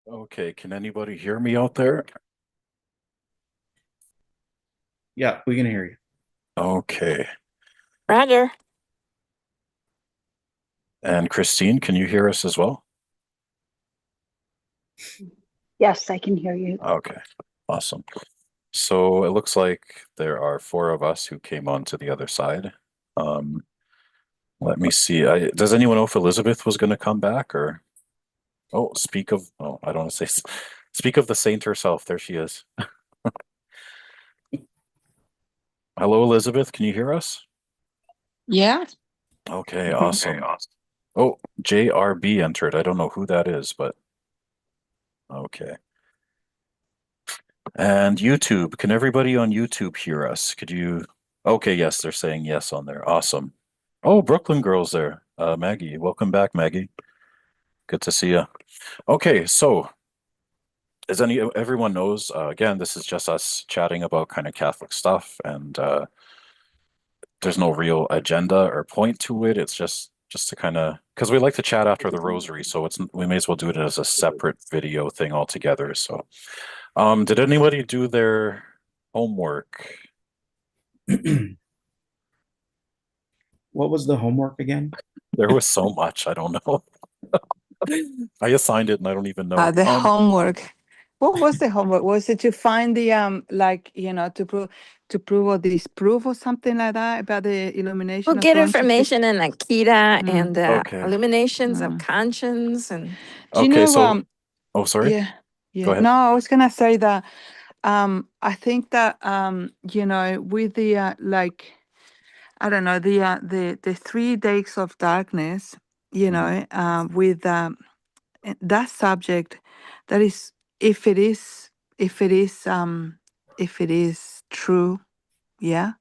Okay, can anybody hear me out there? Yeah, we can hear you. Okay. Roger. And Christine, can you hear us as well? Yes, I can hear you. Okay, awesome. So it looks like there are four of us who came on to the other side. Um, Let me see. Does anyone know if Elizabeth was going to come back or? Oh, I don't want to say, speak of the saint herself. There she is. Hello, Elizabeth. Can you hear us? Yeah. Okay, awesome. Oh, JRB entered. I don't know who that is, but okay. And YouTube, can everybody on YouTube hear us? Could you? Okay, yes, they're saying yes on there. Awesome. Oh, Brooklyn girls there. Maggie, welcome back, Maggie. Good to see you. Okay, so as everyone knows, again, this is just us chatting about kind of Catholic stuff, and there's no real agenda or point to it. It's just to kind of because we like to chat after the rosary, so we may as well do it as a separate video thing altogether. So, did anybody do their homework? What was the homework again? There was so much, I don't know. I assigned it and I don't even know. The homework. What was the homework? Was it to find the to prove or disprove or something like that about the illumination We'll of get consciousness? information in Akita Mm. and the Okay. illuminations of Mm. conscience and Do you Okay, know, so sorry. yeah, Go ahead. No, I was gonna say that I think that with the I don't know, the 3 days of darkness, with that subject, that is, if it is, if it is, if it is true, yeah.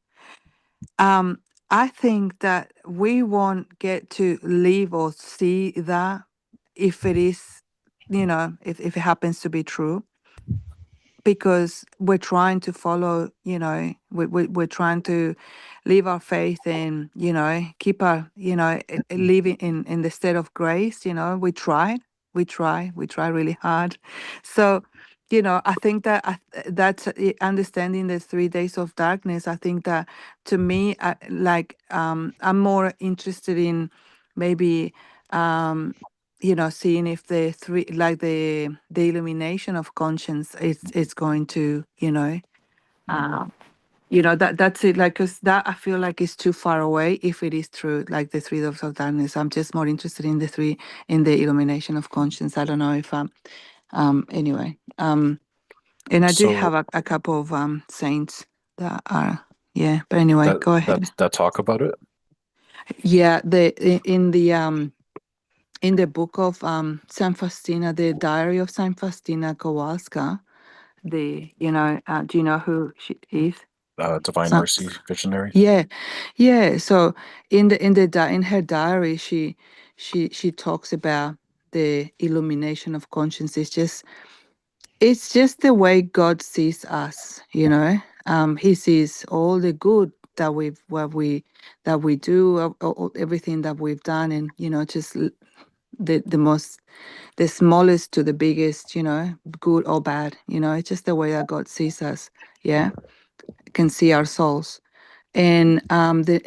Um, I think that we won't get to live or see that if it is, if it happens to be true, because we're trying to follow, we're trying to live our faith and, keep our, living in the state of grace. We try really hard. So, I think that that's understanding the 3 days of darkness. I think that, to me, I'm more interested in maybe, seeing if the three, like the illumination of conscience is going to, that's it. Like, because that, I feel like, is too far away if it is true, like the 3 days of darkness. I'm just more interested in the illumination of conscience. I don't know if anyway. And I do So have a couple of saints that are, yeah. But anyway, that go ahead. that talk about it. Yeah, in the book of San Faustina, the Diary of San Faustina Kowalska, do you know who she is? Divine San, Mercy Visionary. yeah, yeah. So in her diary, she talks about the illumination of conscience. It's just the way God sees us. He sees all the good that we do, everything that we've done, and just the smallest to the biggest, good or bad. It's just the way that God sees us. Yeah, can see our souls. And the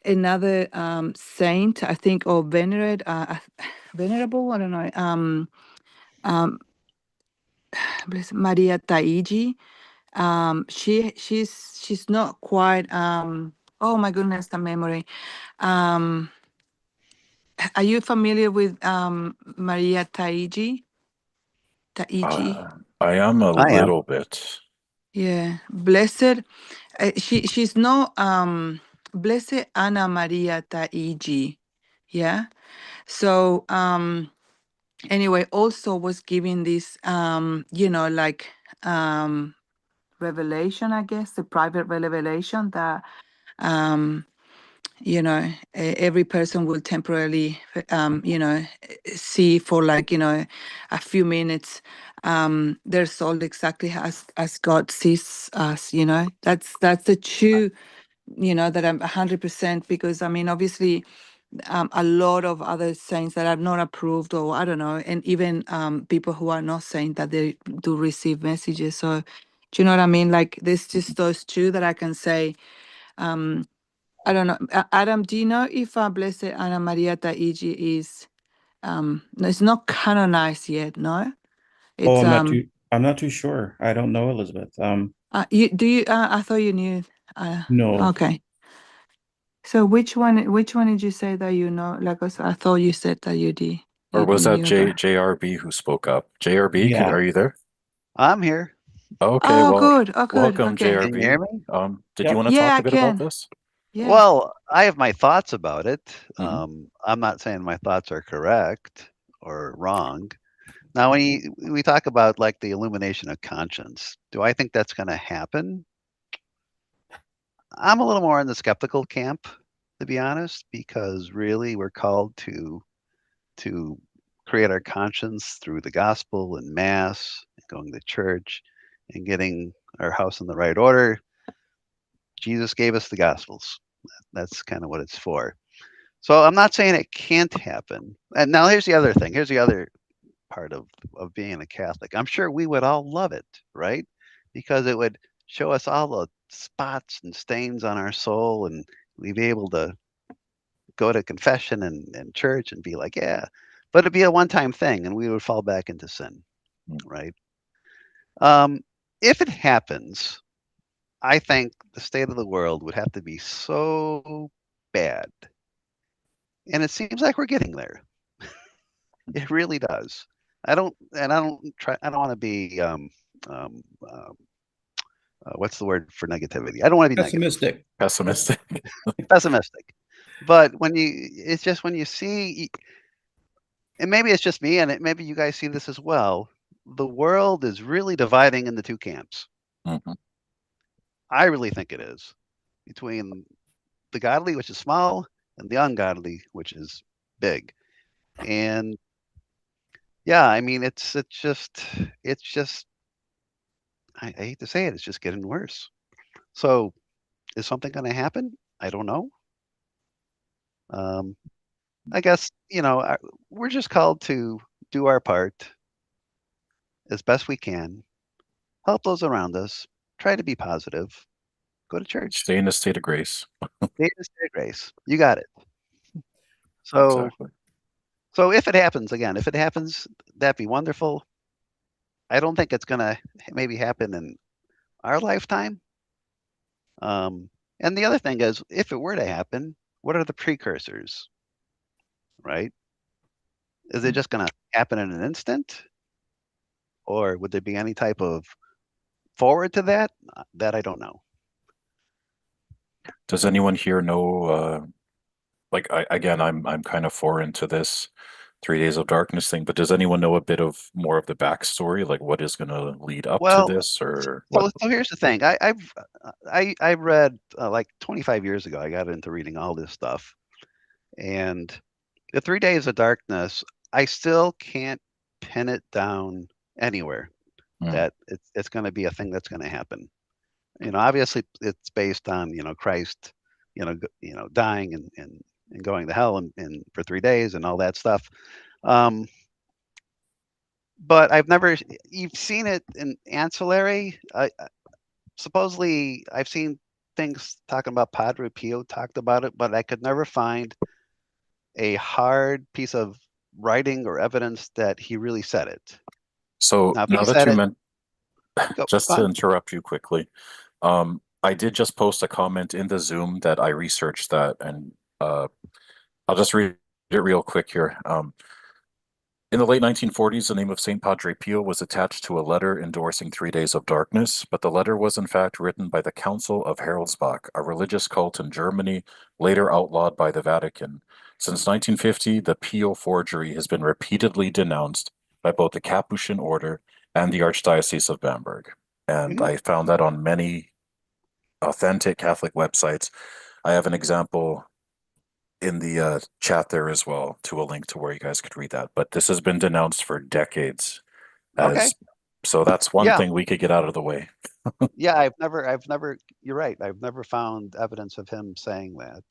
another saint, I think, or venerable, I don't know. Bless Maria Taiji. She's not quite. Oh my goodness, the memory. Um, are you familiar with Maria Taiji? Taiji. I am a I am. little bit. Yeah, blessed. She's no Blessed Anna Maria Taiji. Yeah. So anyway, also was giving this like revelation, I guess, the private revelation that um every person will temporarily see for, like, a few minutes their soul exactly as God sees us. That's the true, that I'm 100%, because I mean, obviously, a lot of other saints that are not approved, or I don't know, and even people who are not saints that they do receive messages. So, do you know what I mean? Like, there's just those two that I can say. I don't know. Adam, do you know if Blessed Anna Maria Taiji is? No, it's not canonized yet. No, Oh, it's I'm not too sure. I don't know, Elizabeth. You do you? I thought you knew. No. Okay. So which one? Which one did you say that you know? Like I thought you said that you did. Or You was that knew that. JRB who spoke up? JRB, Yeah. are you there? I'm here. Okay, Oh, well, good. Oh, good. welcome, Okay. Can you hear JRB. me? Did Yep. you want to Yeah, talk I a bit about can. this? Yeah. Well, I have my thoughts about it. Mhm. I'm not saying my thoughts are correct or wrong. Now, when we talk about like the illumination of conscience, do I think that's going to happen? I'm a little more in the skeptical camp, to be honest, because really we're called to create our conscience through the gospel and mass, and going to church, and getting our house in the right order. Jesus gave us the gospels. That's kind of what it's for. So I'm not saying it can't happen. And now here's the other thing. Here's the other part of being a Catholic. I'm sure we would all love it, right? Because it would show us all the spots and stains on our soul, and we'd be able to go to confession and church and be like, yeah. But it'd be a one-time thing, and we would fall back into sin, right? If it happens, I think the state of the world would have to be so bad. And it seems like we're getting there. It really does. I don't want to be, what's the word for negativity? I don't want to be negative, Pessimistic. Pessimistic. pessimistic. But it's just when you see, and maybe it's just me, and maybe you guys see this as well, the world is really dividing into two camps. Mhm. I really think it is, between the godly, which is small, and the ungodly, which is big. And yeah, I mean, it's just I hate to say it, it's just getting worse. So is something going to happen? I don't know. Um, I guess, we're just called to do our part as best we can, help those around us, try to be positive, go to church, Stay in a state of grace. stay in the state of grace. You got it. So, Exactly. so if it happens again, if it happens, that'd be wonderful. I don't think it's going to maybe happen in our lifetime. And the other thing is, if it were to happen, what are the precursors, right? Is it just going to happen in an instant? Or would there be any type of forward to that? That I don't know. Does anyone here know, like, I'm kind of foreign to this 3 Days of Darkness thing, but does anyone know a bit of more of the backstory? Like, what is going to lead up to Well, this, or so, what? so here's the thing. I read like 25 years ago. I got into reading all this stuff, and the 3 Days of Darkness. I still can't pin it down anywhere that it's going to be a thing that's going to happen. Obviously it's based on Christ, dying and going to hell and for 3 days and all that stuff. But you've seen it in ancillary. Supposedly I've seen things talking about Padre Pio talked about it, but I could never find a hard piece of writing or evidence that he really said it. So Now, if he now that said you it, meant, go just to on. interrupt you quickly, I did just post a comment in the Zoom that I researched that, and I'll just read it real quick here. In the late 1940s, the name of St. Padre Pio was attached to a letter endorsing 3 Days of Darkness, but the letter was in fact written by the Council of Harelsbach, a religious cult in Germany, later outlawed by the Vatican. Since 1950, the Pio forgery has been repeatedly denounced by both the Capuchin Order and the Archdiocese of Bamberg. And Mhm. I found that on many authentic Catholic websites. I have an example in the chat there as well, to a link to where you guys could read that. But this has been denounced for decades Okay. as, so that's one Yeah. thing we could get out of the way. Yeah, I've never, you're right. I've never found evidence of him saying that.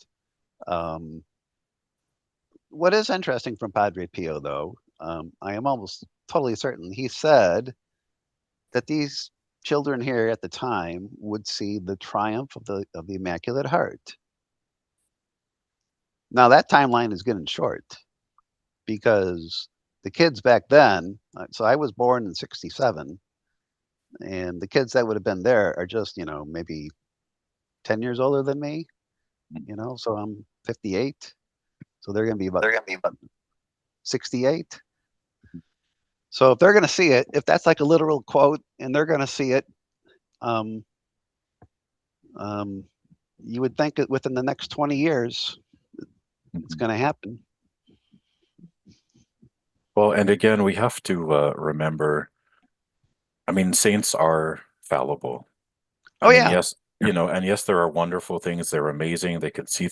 what is interesting from Padre Pio, though, I am almost totally certain he said that these children here at the time would see the triumph of the Immaculate Heart. Now that timeline is getting short because the kids back then, so I was born in 67, and the kids that would have been there are just, maybe 10 years older than me, so I'm 58. So they're going to be about 68. So if they're going to see it, if that's like a literal quote and they're going to see it, you would think that within the next 20 years, it's going to happen. Well, and again, we have to remember, I mean, saints are fallible. I Oh, mean, yeah. yes, and yes, there are wonderful things. They're amazing. They could see,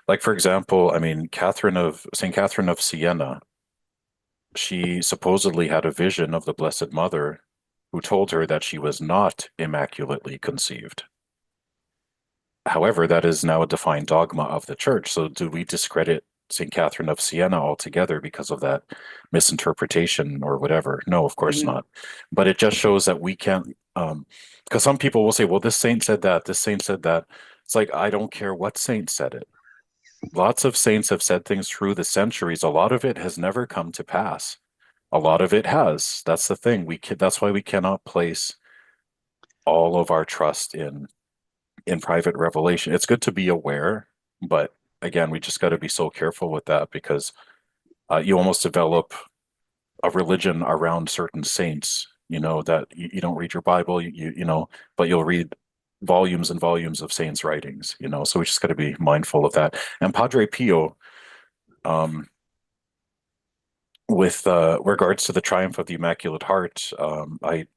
like, for example, I mean, Saint Catherine of Siena, she supposedly had a vision of the Blessed Mother who told her that she was not immaculately conceived. However, that is now a defined dogma of the church. So do we discredit St. Catherine of Siena altogether because of that misinterpretation or whatever? No, of course not. But it just shows that we can't, because some people will say, well, this saint said that, this saint said that. It's like, I don't care what saint said it. Lots of saints have said things through the centuries. A lot of it has never come to pass. A lot of it has. That's the thing. That's why we cannot place all of our trust in private revelation. It's good to be aware, but again, we just got to be so careful with that because you almost develop a religion around certain saints. That you don't read your Bible, but you'll read volumes and volumes of saints' writings. So we just got to be mindful of that. And Padre Pio, with regards to the triumph of the Immaculate Heart, I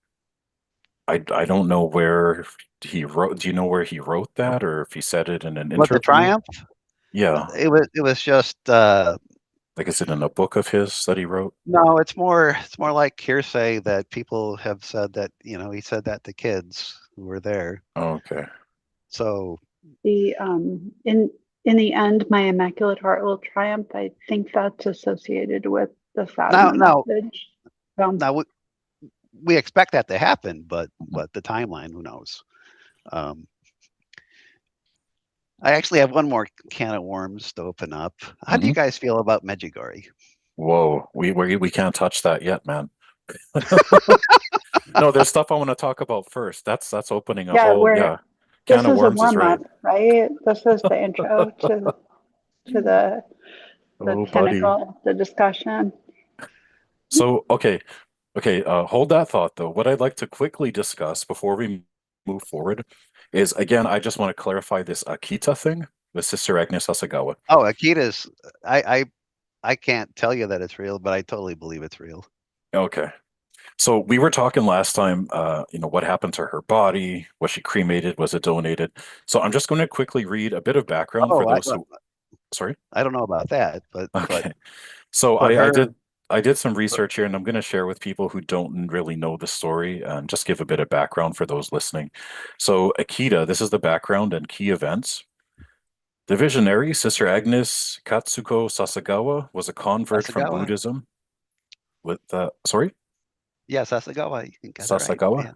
don't know where he wrote. Do you know where he wrote that, or if he said it in an What, the interview? triumph? Yeah, It was just like is it in a book of his that he wrote? no, it's more like hearsay that people have said that, he said that to kids who were there. Oh, okay. So The in the end, my Immaculate Heart will triumph. I think that's associated with the Fatima now message. So, now we expect that to happen, but the timeline, who knows? I actually have one more can of worms to open up. How do you guys feel about Medjugorje? Whoa, we can't touch that yet, man. No, there's stuff I want to talk about first. That's opening a yeah, whole this can of is a worms is warm right. up, right? This is the intro to the Oh, buddy. pinnacle, the discussion. So okay, hold that thought though. What I'd like to quickly discuss before we move forward is again, I just want to clarify this Akita thing with Sister Agnes Sasagawa. Oh, Akita's. I can't tell you that it's real, but I totally believe it's real. Okay. So we were talking last time, what happened to her body? Was she cremated? Was it donated? So I'm just going to quickly read a bit of background for those who. Sorry. I don't know about that, but Okay. So but I did some research here, and I'm going to share with people who don't really know the story and just give a bit of background for those listening. So Akita, this is the background and key events. The visionary, Sister Agnes Katsuko Sasagawa, was a convert from Sasagawa. Buddhism. Sorry? Yeah, Sasagawa. You got it right. Sasagawa?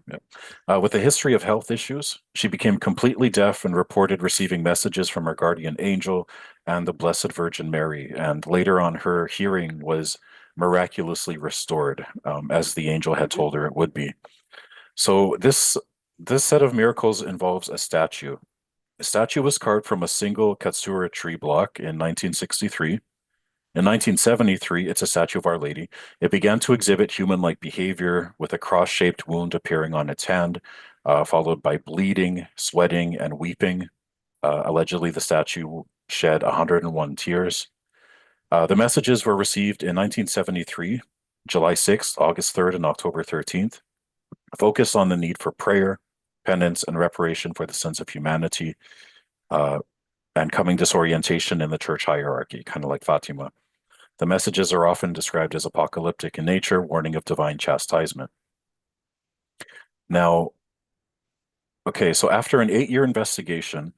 Yeah. With a history of health issues, she became completely deaf and reported receiving messages from her guardian angel and the Blessed Virgin Mary. And later on, her hearing was miraculously restored, as the angel had told her it would be. So this set of miracles involves a statue. The statue was carved from a single Katsura tree block in 1963. In 1973, it's a statue of Our Lady. It began to exhibit human-like behavior with a cross-shaped wound appearing on its hand, followed by bleeding, sweating, and weeping. Allegedly, the statue shed 101 tears. The messages were received in 1973, July 6th, August 3rd, and October 13th. Focused on the need for prayer, penance, and reparation for the sins of humanity, and coming disorientation in the church hierarchy, kind of like Fatima. The messages are often described as apocalyptic in nature, warning of divine chastisement. Now, okay, so after an 8-year investigation,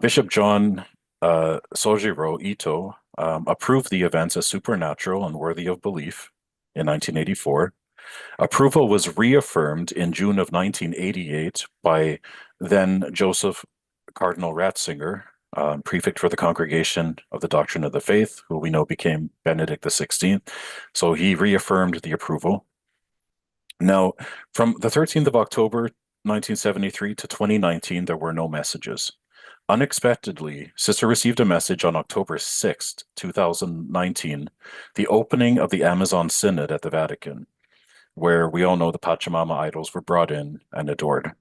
Bishop John Sojiro Ito approved the events as supernatural and worthy of belief in 1984. Approval was reaffirmed in June of 1988 by then Joseph Cardinal Ratzinger, prefect for the Congregation of the Doctrine of the Faith, who we know became Benedict XVI. So he reaffirmed the approval. Now, from the 13th of October 1973 to 2019, there were no messages. Unexpectedly, Sister received a message on October 6th, 2019, the opening of the Amazon Synod at the Vatican, where we all know the Pachamama idols were brought in and adored.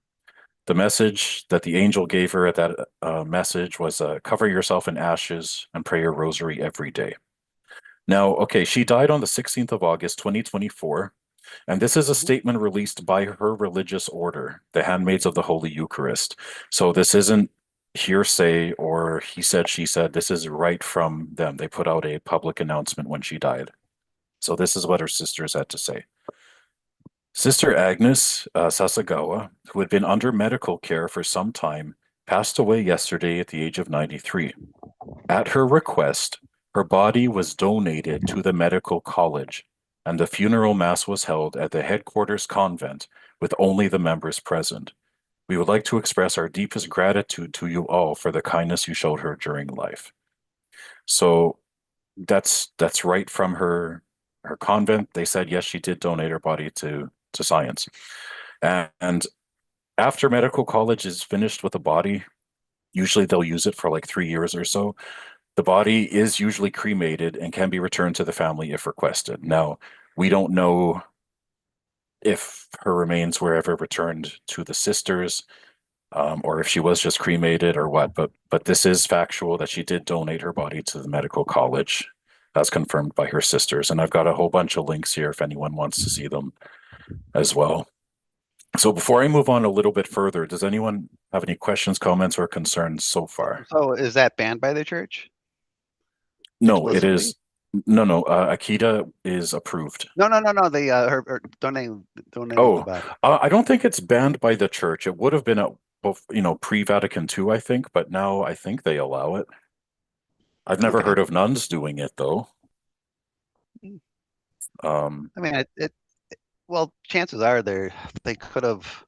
The message that the angel gave her at that message was cover yourself in ashes and pray your rosary every day. Now, okay, she died on the 16th of August, 2024, and this is a statement released by her religious order, the Handmaids of the Holy Eucharist. So this isn't hearsay or he said, she said. This is right from them. They put out a public announcement when she died. So this is what her sisters had to say. Sister Agnes Sasagawa, who had been under medical care for some time, passed away yesterday at the age of 93. At her request, her body was donated to the medical college, and the funeral mass was held at the headquarters convent with only the members present. We would like to express our deepest gratitude to you all for the kindness you showed her during life. So that's right from her convent. They said, yes, she did donate her body to science. And after medical college is finished with the body, usually they'll use it for like 3 years or so. The body is usually cremated and can be returned to the family if requested. Now, we don't know if her remains were ever returned to the sisters, or if she was just cremated or what, but this is factual that she did donate her body to the medical college, as confirmed by her sisters. And I've got a whole bunch of links here if anyone wants to see them as well. So before I move on a little bit further, does anyone have any questions, comments, or concerns so far? So is that banned by the church? No, it Explicitly? is. No. Akita is approved. No. They her donating the Oh, body. I don't think it's banned by the church. It would have been pre-Vatican II, I think, but now I think they allow it. I've never Okay. heard of nuns doing it though. I mean, well, chances are they could have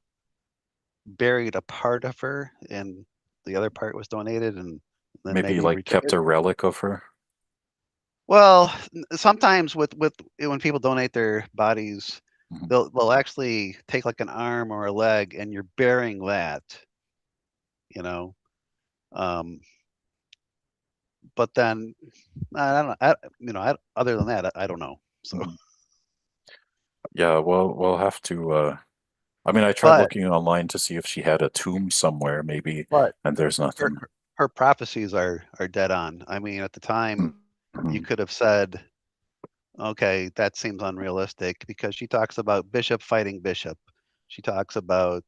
buried a part of her and the other part was donated and then maybe like returned kept it. a relic of her. Well, sometimes with when people donate their bodies, Mhm. they'll actually take like an arm or a leg and you're burying that, you know. But then I don't know. Other than that, I don't know. So, Mhm. Yeah, well, we'll have to. I mean, I tried but looking online to see if she had a tomb somewhere, maybe, but and there's her nothing. her prophecies are dead on. I mean, at the time, you Mhm. could have said, okay, that seems unrealistic because she talks about bishop fighting bishop. She talks about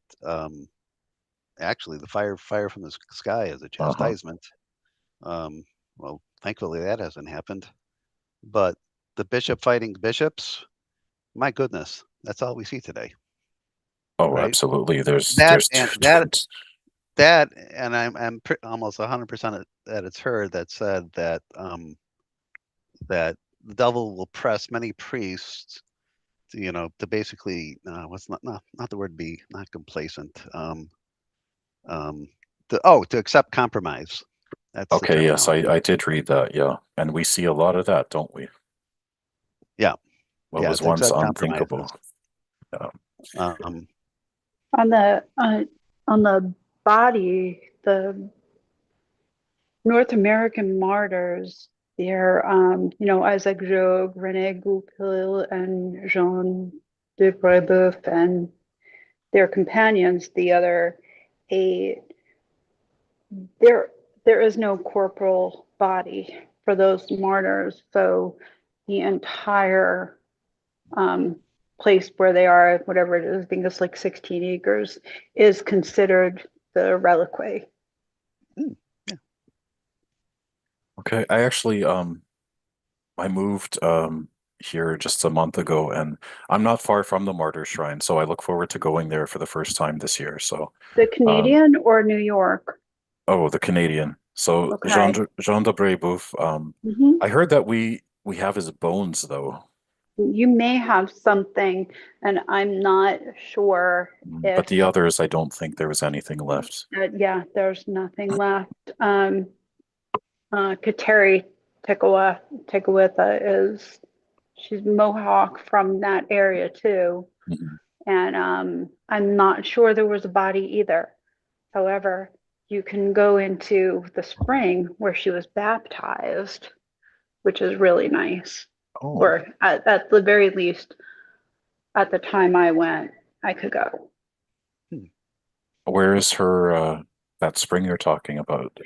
actually the fire from the sky as a chastisement. Well, thankfully that hasn't happened. But the bishop fighting bishops, my goodness, that's all we see today. Oh, Right? There's That there's and two. and I'm almost 100% that it's her that said that that the devil will press many priests to basically what's not the word be not complacent to accept compromise. That's the Okay, yes, terminology. I did read that, yeah. And we see a lot of that, don't we? Yeah, What was to once accept unthinkable. compromises. Yeah. On the body, the North American martyrs, they're Isaac Jogues, René Goupil, and Jean de Brebeuf, and their companions, the other 8. There is no corporal body for those martyrs, so the entire place where they are, whatever it is, I think it's like 16 acres, is considered the reliquary. Yeah. Okay, I actually I moved here just a month ago, and I'm not far from the Martyr Shrine, so I look forward to going there for the first time this year. So The Canadian or New York? oh, the Canadian. So Okay. Jean de Brebeuf, Mhm. I heard that we have his bones though, You may have something, and I'm not sure but if, the others, I don't think there was anything left. yeah, there's nothing left. Kateri Tekakwitha is, she's Mohawk from that area too. Mhm. And I'm not sure there was a body either. However, you can go into the spring where she was baptized, which is really nice. Oh, Or at the very least, at the time I went, I could go. Hmm. where is her that spring you're talking about?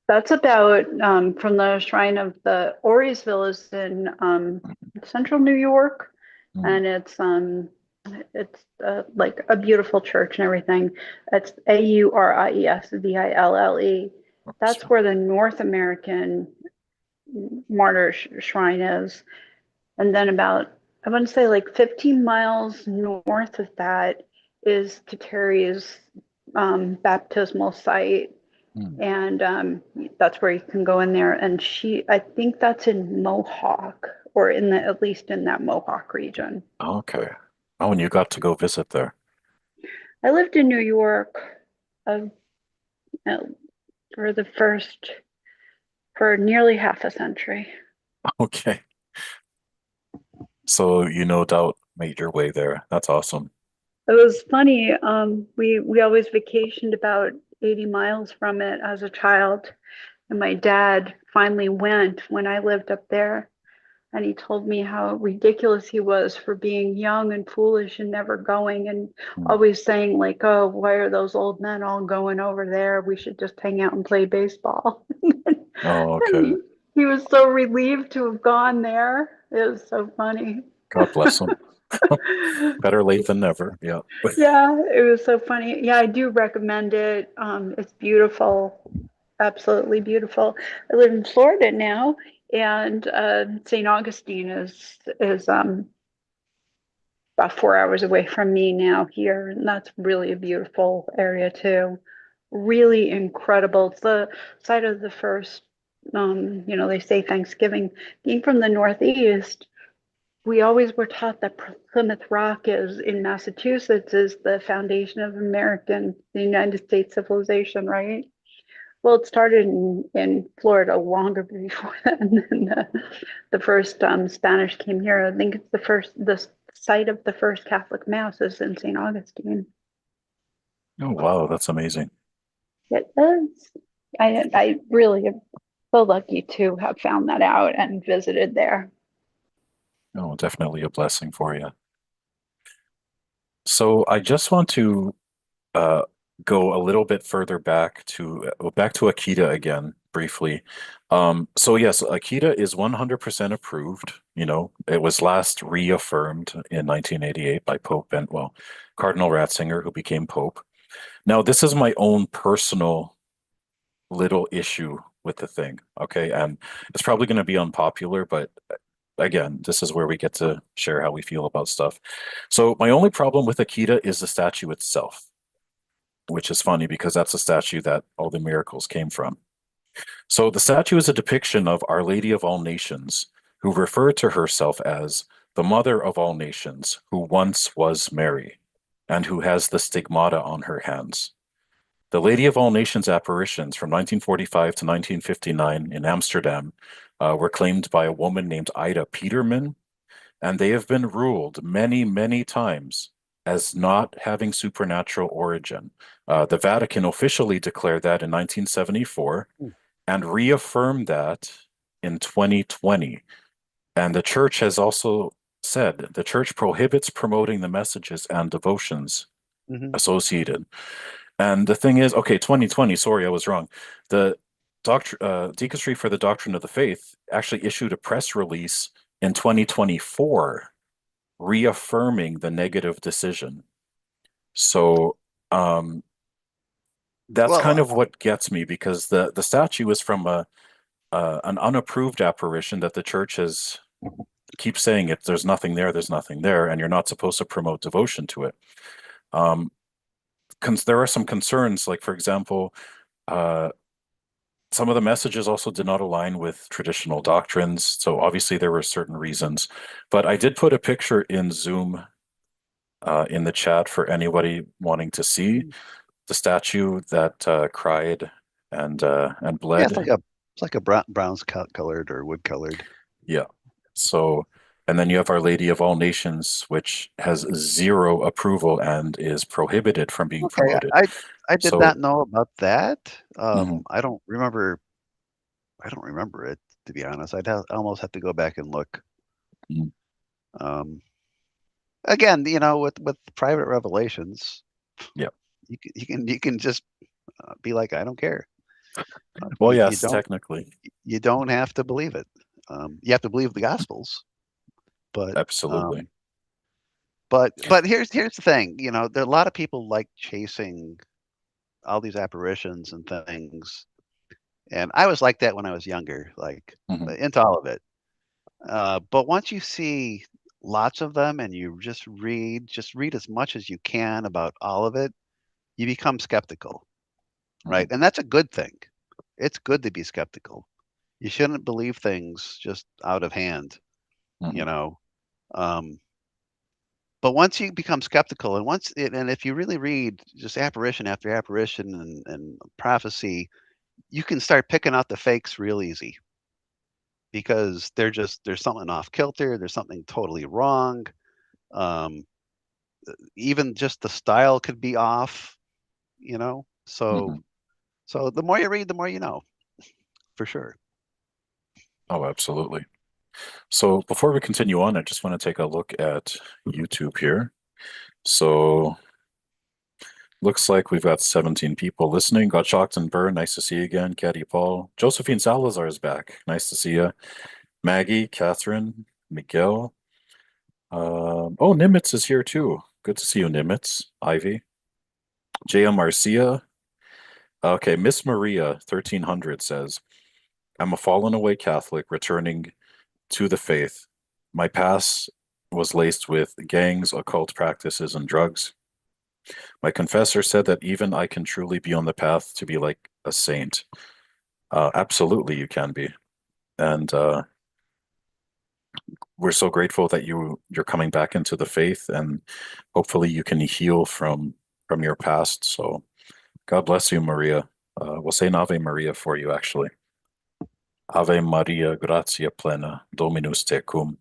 That's about from the Shrine of the Auriesville is in central New York, Mm, and it's like a beautiful church and everything. It's Auriesville. That's where the North American Martyr Shrine is, and then about I want to say like 15 miles north of that is Kateri's baptismal site, mm. and that's where you can go in there. And I think that's in Mohawk, or in the at least in that Mohawk region. Okay. Oh, and you got to go visit there. I lived in New York uh, uh, for for nearly half a century. Okay. So you no doubt made your way there. That's awesome. It was funny. We always vacationed about 80 miles from it as a child, and my dad finally went when I lived up there. And he told me how ridiculous he was for being young and foolish and never going, and Mm. always saying like, "Oh, why are those old men all going over there? We should just hang out and play baseball." Oh, And okay. he was so relieved to have gone there. It was so funny. God bless him. Better late than never. Yeah. Yeah, it was so funny. Yeah, I do recommend it. It's beautiful, absolutely beautiful. I live in Florida now, and St. Augustine is about 4 hours away from me now here, and that's really a beautiful area too. Really incredible. It's the site of the first, they say Thanksgiving. Being from the Northeast, we always were taught that Plymouth Rock is in Massachusetts is the foundation of the United States civilization, right? Well, it started in Florida longer before that. And then the first Spanish came here. I think it's the site of the first Catholic Mass is in St. Augustine. Oh, wow. That's amazing. It is. I really am so lucky to have found that out and visited there. Oh, definitely a blessing for you. So I just want to uh, go a little bit further back to Akita again briefly. So yes, Akita is 100% approved. You know, it was last reaffirmed in 1988 by Cardinal Ratzinger, who became Pope. Now, this is my own personal little issue with the thing, okay? And it's probably going to be unpopular, but again, this is where we get to share how we feel about stuff. So my only problem with Akita is the statue itself, which is funny because that's a statue that all the miracles came from. So the statue is a depiction of Our Lady of All Nations, who referred to herself as the Mother of All Nations, who once was Mary, and who has the stigmata on her hands. The Lady of All Nations apparitions from 1945 to 1959 in Amsterdam were claimed by a woman named Ida Peterman, and they have been ruled many, many times as not having supernatural origin. The Vatican officially declared that in 1974 Hmm. and reaffirmed that in 2020. And the church has also said the church prohibits promoting the messages and devotions Mhm. associated. And the thing is, okay, 2020, sorry, I was wrong. The Dicastery for the Doctrine of the Faith actually issued a press release in 2024 reaffirming the negative decision. So that's Well, kind of what gets me because the statue is from an unapproved apparition that the church has keeps saying it. There's nothing there, and you're not supposed to promote devotion to it. There are some concerns, like for example, uh, some of the messages also did not align with traditional doctrines. So obviously there were certain reasons, but I did put a picture in Zoom in the chat for anybody wanting to see the statue that cried and Yeah, bled. it's like a bronze colored or wood colored. Yeah. So, and then you have Our Lady of All Nations, which has zero approval and is prohibited from being Okay, promoted. I did So, not know about that. Mhm. I don't remember it, to be honest. almost have to go back and look. Mhm. Again, with private revelations, Yeah. you can just be like, I don't care. Well, You yes, don't technically, have to believe it. You have to believe the Gospels, but absolutely. but here's the thing. There are a lot of people like chasing all these apparitions and things, and I was like that when I was younger, like Mhm. into all of it. But once you see lots of them and you just read as much as you can about all of it, you become skeptical, right? And that's a good thing. It's good to be skeptical. You shouldn't believe things just out of hand, you Mhm. know. But once you become skeptical, and if you really read just apparition after apparition and prophecy, you can start picking out the fakes real easy because there's something off kilter, there's something totally wrong. Um, Even just the style could be off, you know. So Mhm. so the more you read, the more you know, for sure. Oh, absolutely. So before we continue on, I just want to take a look at YouTube here. So looks like we've got 17 people listening. Got shocked and burned. Nice to see you again, Caddy Paul. Josephine Salazar is back. Nice to see you. Maggie, Catherine, Miguel. Oh, Nimitz is here too. Good to see you, Nimitz. Ivy. J.M. Marcia. Okay, Miss Maria, 1300 says, I'm a fallen away Catholic returning to the faith. My past was laced with gangs, occult practices, and drugs. My confessor said that even I can truly be on the path to be like a saint. Absolutely, you can be. And we're so grateful that you're coming back into the faith, and hopefully you can heal from your past. So God bless you, Maria. We'll say an Ave Maria for you, actually. Ave Maria, gratia plena, Dominus tecum,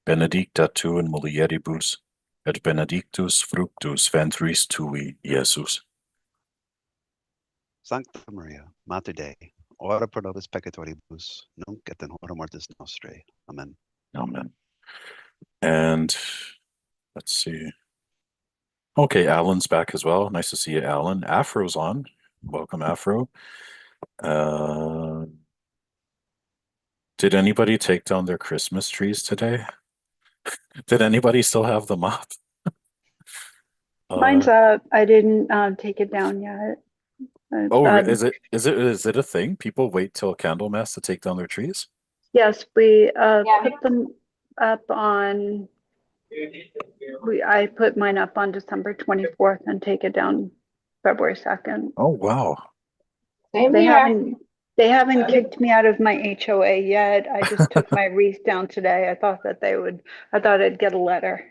benedicta tu in mulieribus, et benedictus fructus ventris tui, Iesus. Sancta Maria, Mater Dei, ora pro nobis peccatoribus, nunc et in hora mortis nostrae. Amen. Amen. And let's see. Okay, Alan's back as well. Nice to see you, Alan. Afro's on. Welcome, Afro. Uh, did anybody take down their Christmas trees today? Did anybody still have them up? Mine's up. I didn't take it down yet. Oh, Um, is it a thing? People wait till Candlemas to take down their trees? yes, we put them up on. I put mine up on December 24th and take it down February 2nd. Oh, wow. Same They here. haven't kicked me out of my HOA yet. I just took my wreath down today. I thought I'd get a letter.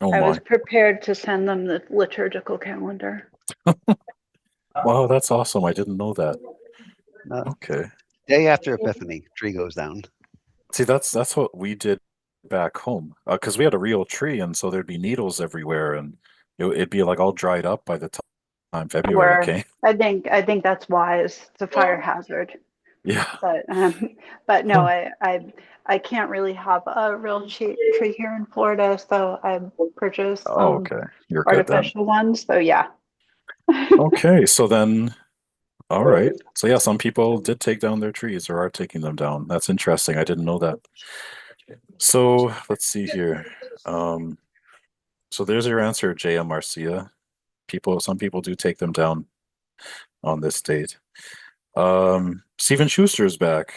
Oh I was my. prepared to send them the liturgical calendar. Wow, that's awesome. I didn't know that. Uh, Okay. Day after Epiphany, tree goes down. See, that's what we did back home. Because we had a real tree, and so there'd be needles everywhere, and it'd be like all dried up by the time February Where came. I think that's wise. It's a fire hazard. Yeah. But no, I can't really have a real tree here in Florida, so I purchased Oh, some okay. You're good then. artificial ones. So yeah. Okay, so then, all right. So yeah, some people did take down their trees or are taking them down. That's interesting. I didn't know that. So let's see here. Um, so there's your answer, J.M. Marcia. Some people do take them down on this date. Stephen Schuster's back.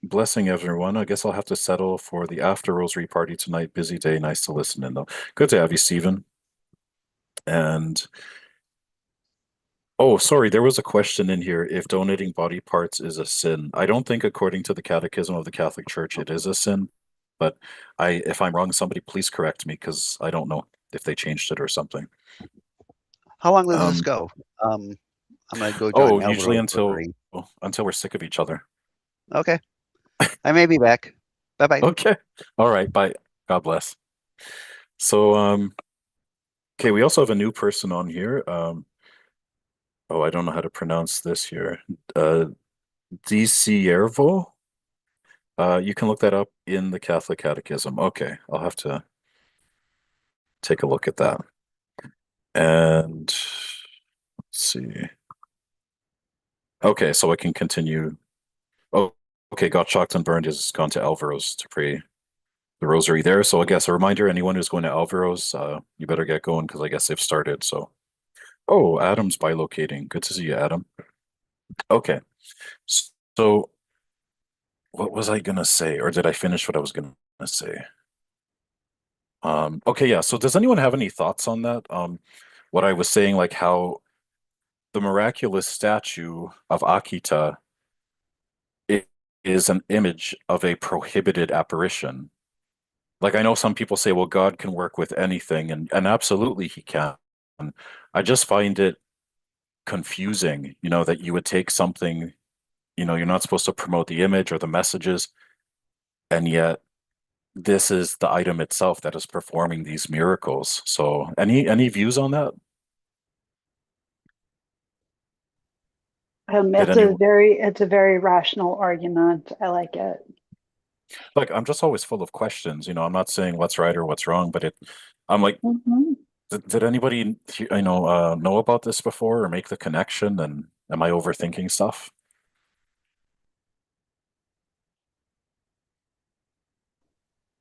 Blessing everyone. I guess I'll have to settle for the After-Rosary party tonight. Busy day. Nice to listen in though. Good to have you, Stephen. And Oh, sorry, there was a question in here if donating body parts is a sin. I don't think according to the Catechism of the Catholic Church it is a sin, but if I'm wrong, somebody please correct me because I don't know if they changed it or something. How long does this Um, go? I'm gonna go join oh, usually Alvaro's Rotary. until we're sick of each other. Okay, I may be back. Bye bye. Okay. All right, bye. God bless. So, okay, we also have a new person on here. Oh, I don't know how to pronounce this here. DCiervo. You can look that up in the Catholic Catechism. Okay, I'll have to take a look at that. And let's see. Okay, so I can continue. Oh, okay, got shocked and burned has gone to Alvaro's to pray the rosary there. So I guess a reminder, anyone who's going to Alvaro's, you better get going because I guess they've started. So, oh, Adam's bilocating. Good to see you, Adam. Okay, so what was I gonna say, or did I finish what I was gonna say? Okay, yeah. So does anyone have any thoughts on that? What I was saying, like how the miraculous statue of Akita is an image of a prohibited apparition. Like I know some people say, well, God can work with anything, and absolutely he can. I just find it confusing, that you would take something, you're not supposed to promote the image or the messages, and yet this is the item itself that is performing these miracles. So any views on that? Did any It's a very rational argument. I like it. Like I'm just always full of questions, I'm not saying what's right or what's wrong, but I'm like, Mhm. did anybody know about this before or make the connection, and am I overthinking stuff?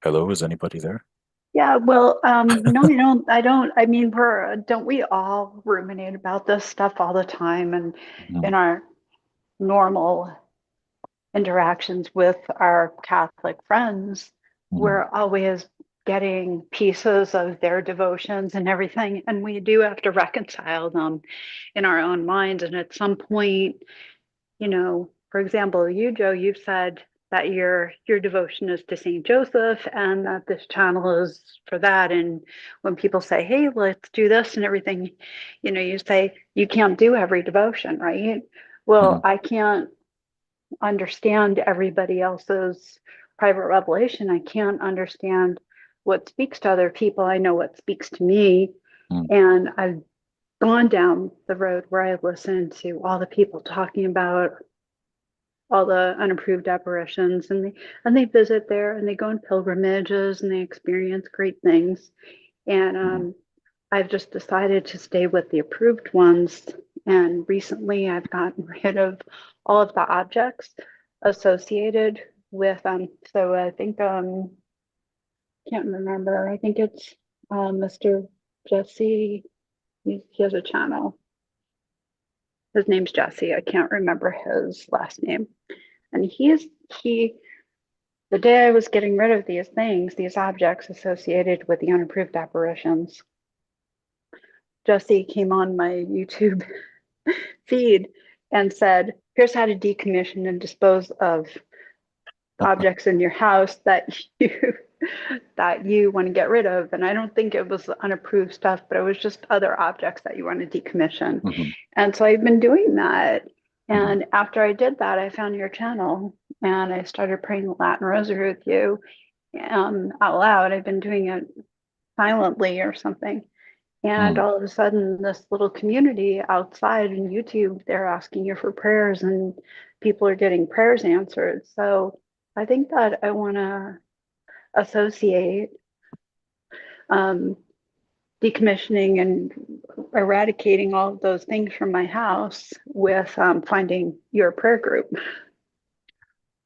Hello, is anybody there? Yeah, well, no, I don't. I mean, don't we all ruminate about this stuff all the time and Mhm. in our normal interactions with our Catholic friends, Mhm. we're always getting pieces of their devotions and everything, and we do have to reconcile them in our own minds. And at some point, for example, you, Joe, you've said that your devotion is to Saint Joseph and that this channel is for that. And when people say, "Hey, let's do this," and everything, you say you can't do every devotion, right? Well, Mhm. I can't understand everybody else's private revelation. I can't understand what speaks to other people. I know what speaks to me. Mhm. And I've gone down the road where I've listened to all the people talking about all the unapproved apparitions, and they visit there and they go on pilgrimages and they experience great things. And Mhm. I've just decided to stay with the approved ones. And recently I've gotten rid of all of the objects associated with so I think can't remember. I think it's Mr. Jesse. He has a channel. His name's Jesse. I can't remember his last name. And he the day I was getting rid of these things, these objects associated with the unapproved apparitions, Jesse came on my YouTube feed and said, "Here's how to decommission and dispose of objects in your house that you want to get rid of." And I don't think it was unapproved stuff, but it was just other objects that you want to decommission. Mhm. And so I've been doing that. Mhm. And after I did that, I found your channel and I started praying the Latin Rosary with you out loud. I've been doing it silently or something. And Mhm. all of a sudden, this little community outside in YouTube, they're asking you for prayers and people are getting prayers answered. So I think that I want to associate um, decommissioning and eradicating all of those things from my house with finding your prayer group.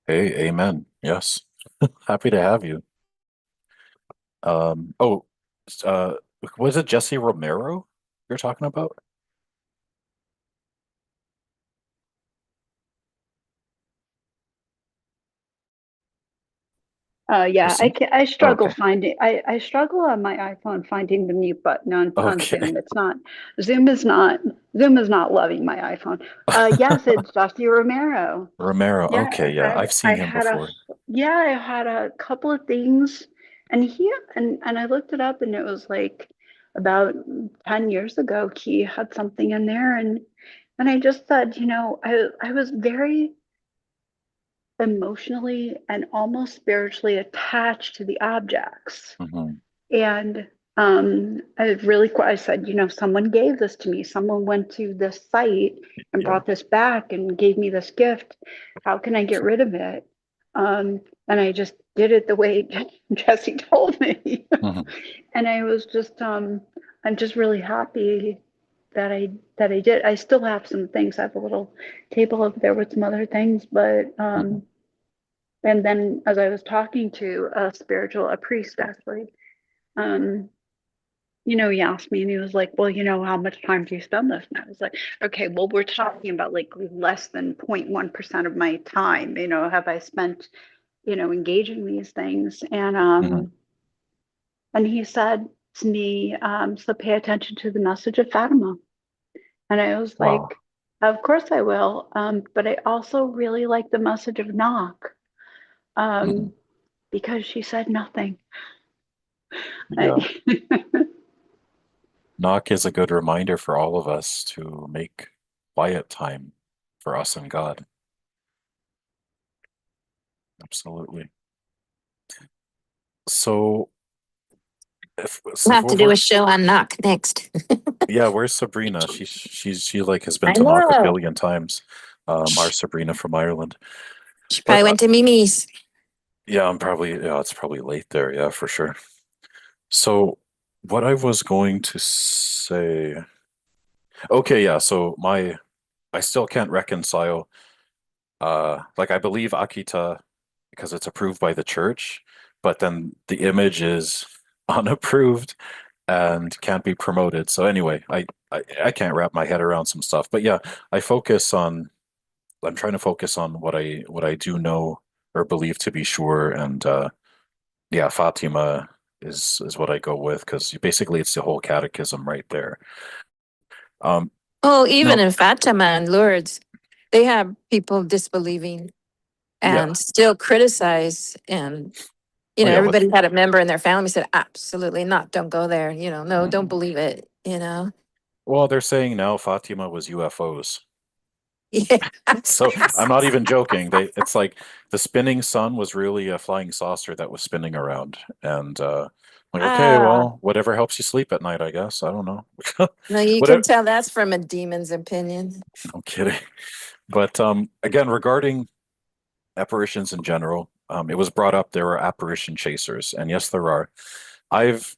Hey, amen. Yes. Happy to have you. Oh, uh, was it Jesse Romero you're talking about? Yeah, Kristen? I struggle Okay. finding, I struggle on my iPhone finding the mute button on Okay. Zoom. Zoom is not loving my iPhone. Yes, it's Dusty Romero. Romero. Yeah, Okay, yeah, I've I seen him had before. I had a couple of things, and I looked it up, and it was like about 10 years ago, he had something in there, and I just said, I was very emotionally and almost spiritually attached to the objects. Hmm. And I said, someone gave this to me. Someone went to this site and Yeah. brought this back and gave me this gift. How can I get rid of it? And I just did it the way Jesse told me. Hmm. And I'm just really happy that I did. I still have some things. I have a little table over there with some other things, but Hmm. and then as I was talking to a priest actually, um, he asked me and he was like, well, how much time do you spend this? And I was like, okay, well, we're talking about like less than 0.1% of my time, have I spent, engaging these things. Hmm. And he said to me, so pay attention to the message of Fatima. And I was like, Wow. of course I will. But I also really like the message of knock, Hmm. um, because she said nothing. Yeah. I, Knock is a good reminder for all of us to make quiet time for us and God. Absolutely. So, We'll since have to do a show on knock next. yeah, where's Sabrina? She like has been I to knock a know. billion times. Our Sabrina from Ireland. She But probably went to Mimi's. yeah, it's probably late there. Yeah, for sure. So, what I was going to say. Okay, yeah. So I still can't reconcile. Like I believe Akita because it's approved by the church, but then the image is unapproved and can't be promoted. So anyway, I can't wrap my head around some stuff. But yeah, I focus on I'm trying to focus on what I do know or believe to be sure, and yeah, Fatima is what I go with because basically it's the whole catechism right there. Um, Oh, even no, in Fatima and Lourdes, they have people disbelieving yeah, and still criticize. And, oh yeah, with everybody had a member in their family said, absolutely not. Don't go there. No, don't mhm. believe it. Well, they're saying now Fatima was UFOs. So I'm Yes. not even joking. It's like the spinning sun was really a flying saucer that was spinning around. And like, okay, Ah, well, whatever helps you sleep at night, I guess. I don't know. no, you can Whatever. tell that's from a demon's opinion. I'm kidding. But again, regarding apparitions in general, it was brought up there are apparition chasers, and yes, there are. I've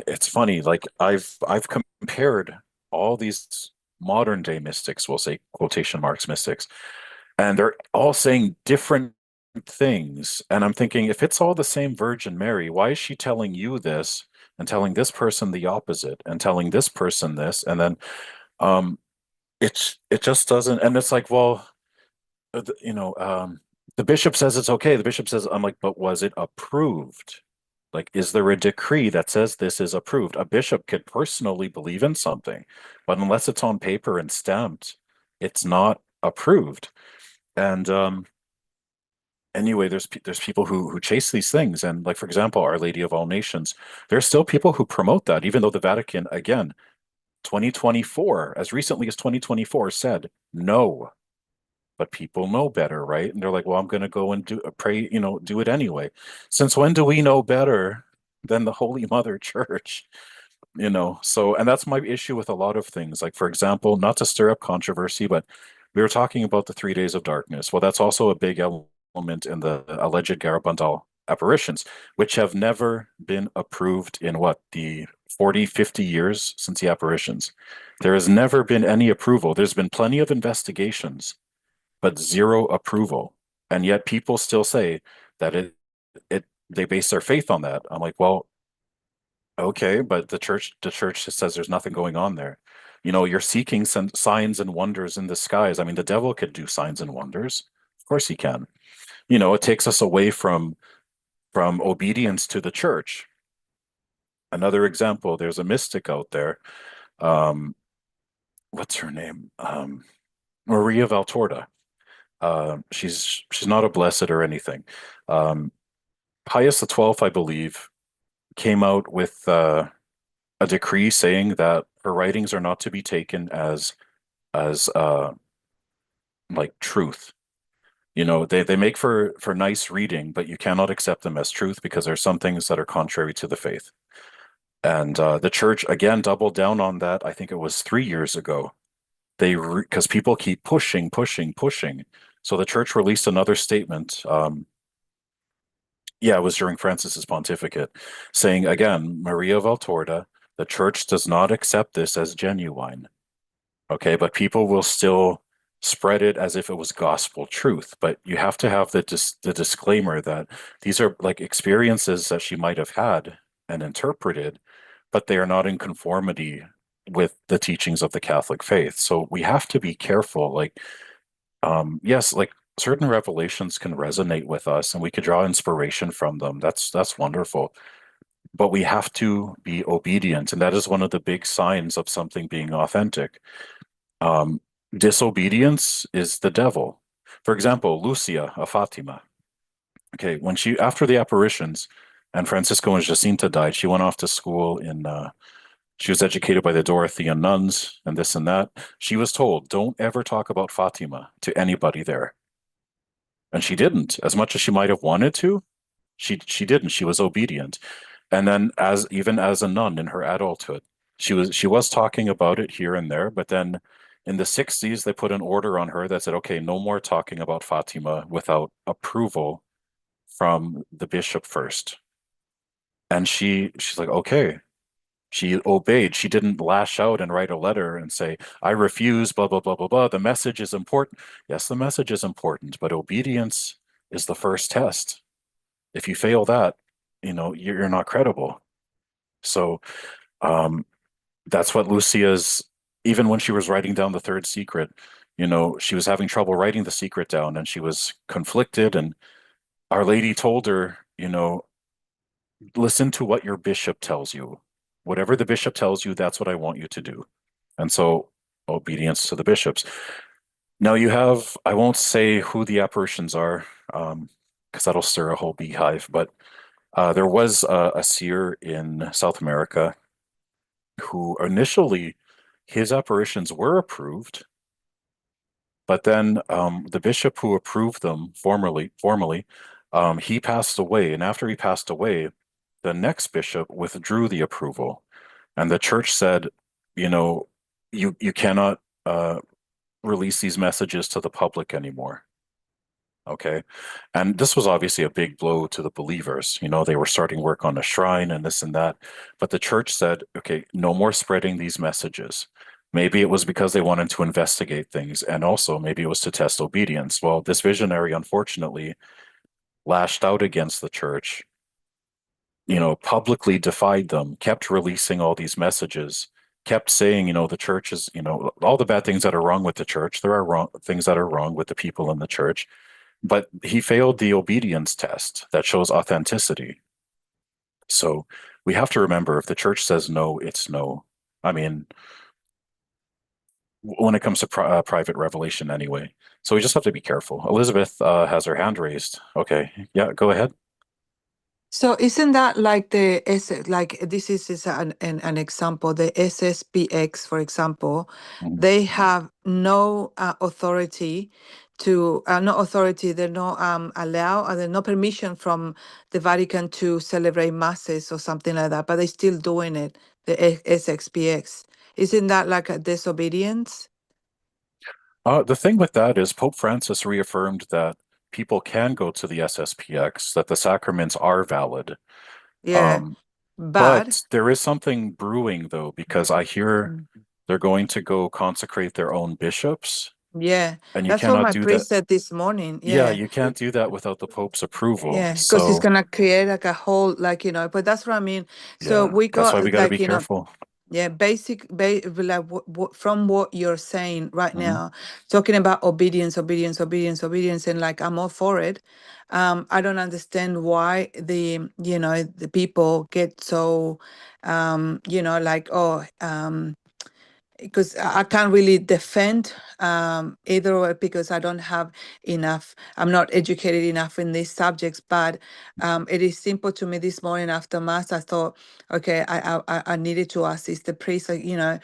it's funny, like I've compared all these modern day mystics, we'll say quotation marks mystics, and they're all saying different things. And I'm thinking, if it's all the same Virgin Mary, why is she telling you this and telling this person the opposite and telling this person this? And then um it just doesn't. And it's like, well, the bishop says it's okay. The bishop says, I'm like, but was it approved? Like, is there a decree that says this is approved? A bishop could personally believe in something, but unless it's on paper and stamped, it's not approved. And anyway, there's people who chase these things, and like for example, Our Lady of All Nations. There's still people who promote that, even though the Vatican, again, 2024, as recently as 2024, said no. But people know better, right? And they're like, well, I'm going to go and do pray, do it anyway. Since when do we know better than the Holy Mother Church? So, and that's my issue with a lot of things. Like, for example, not to stir up controversy, but we were talking about the 3 days of darkness. Well, that's also a big element in the alleged Garabandal apparitions, which have never been approved in what, the 40, 50 years since the apparitions. There has never been any approval. There's been plenty of investigations, but zero approval. And yet people still say that they base their faith on that. I'm like, well, okay, but the church just says there's nothing going on there. You're seeking some signs and wonders in the skies. I mean, the devil could do signs and wonders. Of course he can. It takes us away from from obedience to the church. Another example, there's a mystic out there. What's her name? Maria Valtorta. She's not a blessed or anything. Pius XII, I believe, came out with a decree saying that her writings are not to be taken as like truth. You know, they make for nice reading, but you cannot accept them as truth because there's some things that are contrary to the faith. And the church again doubled down on that. I think it was 3 years ago. Because people keep pushing. So the church released another statement. Yeah, it was during Francis's pontificate, saying again, Maria Valtorta, the church does not accept this as genuine. Okay, but people will still spread it as if it was gospel truth. But you have to have the disclaimer that these are like experiences that she might have had and interpreted, but they are not in conformity with the teachings of the Catholic faith. So we have to be careful. Like, yes, like certain revelations can resonate with us and we could draw inspiration from them. That's wonderful. But we have to be obedient, and that is one of the big signs of something being authentic. Disobedience is the devil. For example, Lucia of Fatima. Okay, when she after the apparitions and Francisco and Jacinta died, she went off to school in she was educated by the Dorothean nuns and this and that. She was told, don't ever talk about Fatima to anybody there. And she didn't. As much as she might have wanted to, she didn't. She was obedient. And then even as a nun in her adulthood, she was talking about it here and there, but then in the 60s they put an order on her that said, okay, no more talking about Fatima without approval from the bishop first. And she's like, okay. She obeyed. She didn't lash out and write a letter and say, I refuse, blah, blah, blah, blah, blah. The message is important. Yes, the message is important, but obedience is the first test. If you fail that, you know, you're not credible. So that's what Lucia's, even when she was writing down the third secret, you know, she was having trouble writing the secret down and she was conflicted. And Our Lady told her, you know, listen to what your bishop tells you. Whatever the bishop tells you, that's what I want you to do. And so obedience to the bishops. Now you have, I won't say who the apparitions are, because that'll stir a whole beehive, but there was a seer in South America who initially his apparitions were approved, but then the bishop who approved them formally, he passed away. And after he passed away, the next bishop withdrew the approval. And the church said, you know, you cannot release these messages to the public anymore. Okay. And this was obviously a big blow to the believers. You know, they were starting work on a shrine and this and that. But the church said, okay, no more spreading these messages. Maybe it was because they wanted to investigate things. And also maybe it was to test obedience. Well, this visionary, unfortunately, lashed out against the church, you know, publicly defied them, kept releasing all these messages, kept saying, you know, the church is, you know, all the bad things that are wrong with the church. There are things that are wrong with the people in the church. But he failed the obedience test that shows authenticity. So we have to remember if the church says no, it's no. I mean, when it comes to private revelation anyway. So we just have to be careful. Elizabeth has her hand raised. Okay. Yeah, go ahead. So isn't that like like this is an example, the SSPX, for example, Mhm. they have no authority to, no authority, they're not they're no permission from the Vatican to celebrate masses or something like that, but they're still doing it, the SXPX. Isn't that like a disobedience? The thing with that is Pope Francis reaffirmed that people can go to the SSPX, that the sacraments are valid. Yeah, but But there is something brewing though, because I hear they're going to go consecrate their own bishops, yeah, and you that's what cannot my do that. priest said this morning. Yeah, Yeah. you can't do that without the Pope's approval. Yeah, because it's So gonna create like a whole, like, but that's what I mean. So yeah, we that's why got we got to be like, careful. like from what you're saying right Mhm. now, talking about obedience, and like I'm all for it. I don't understand why the people get so, like, because I can't really defend either way because I don't have enough. I'm not educated enough in these subjects. But it is simple to me. This morning after mass, I thought, okay, I needed to assist the priest. Like,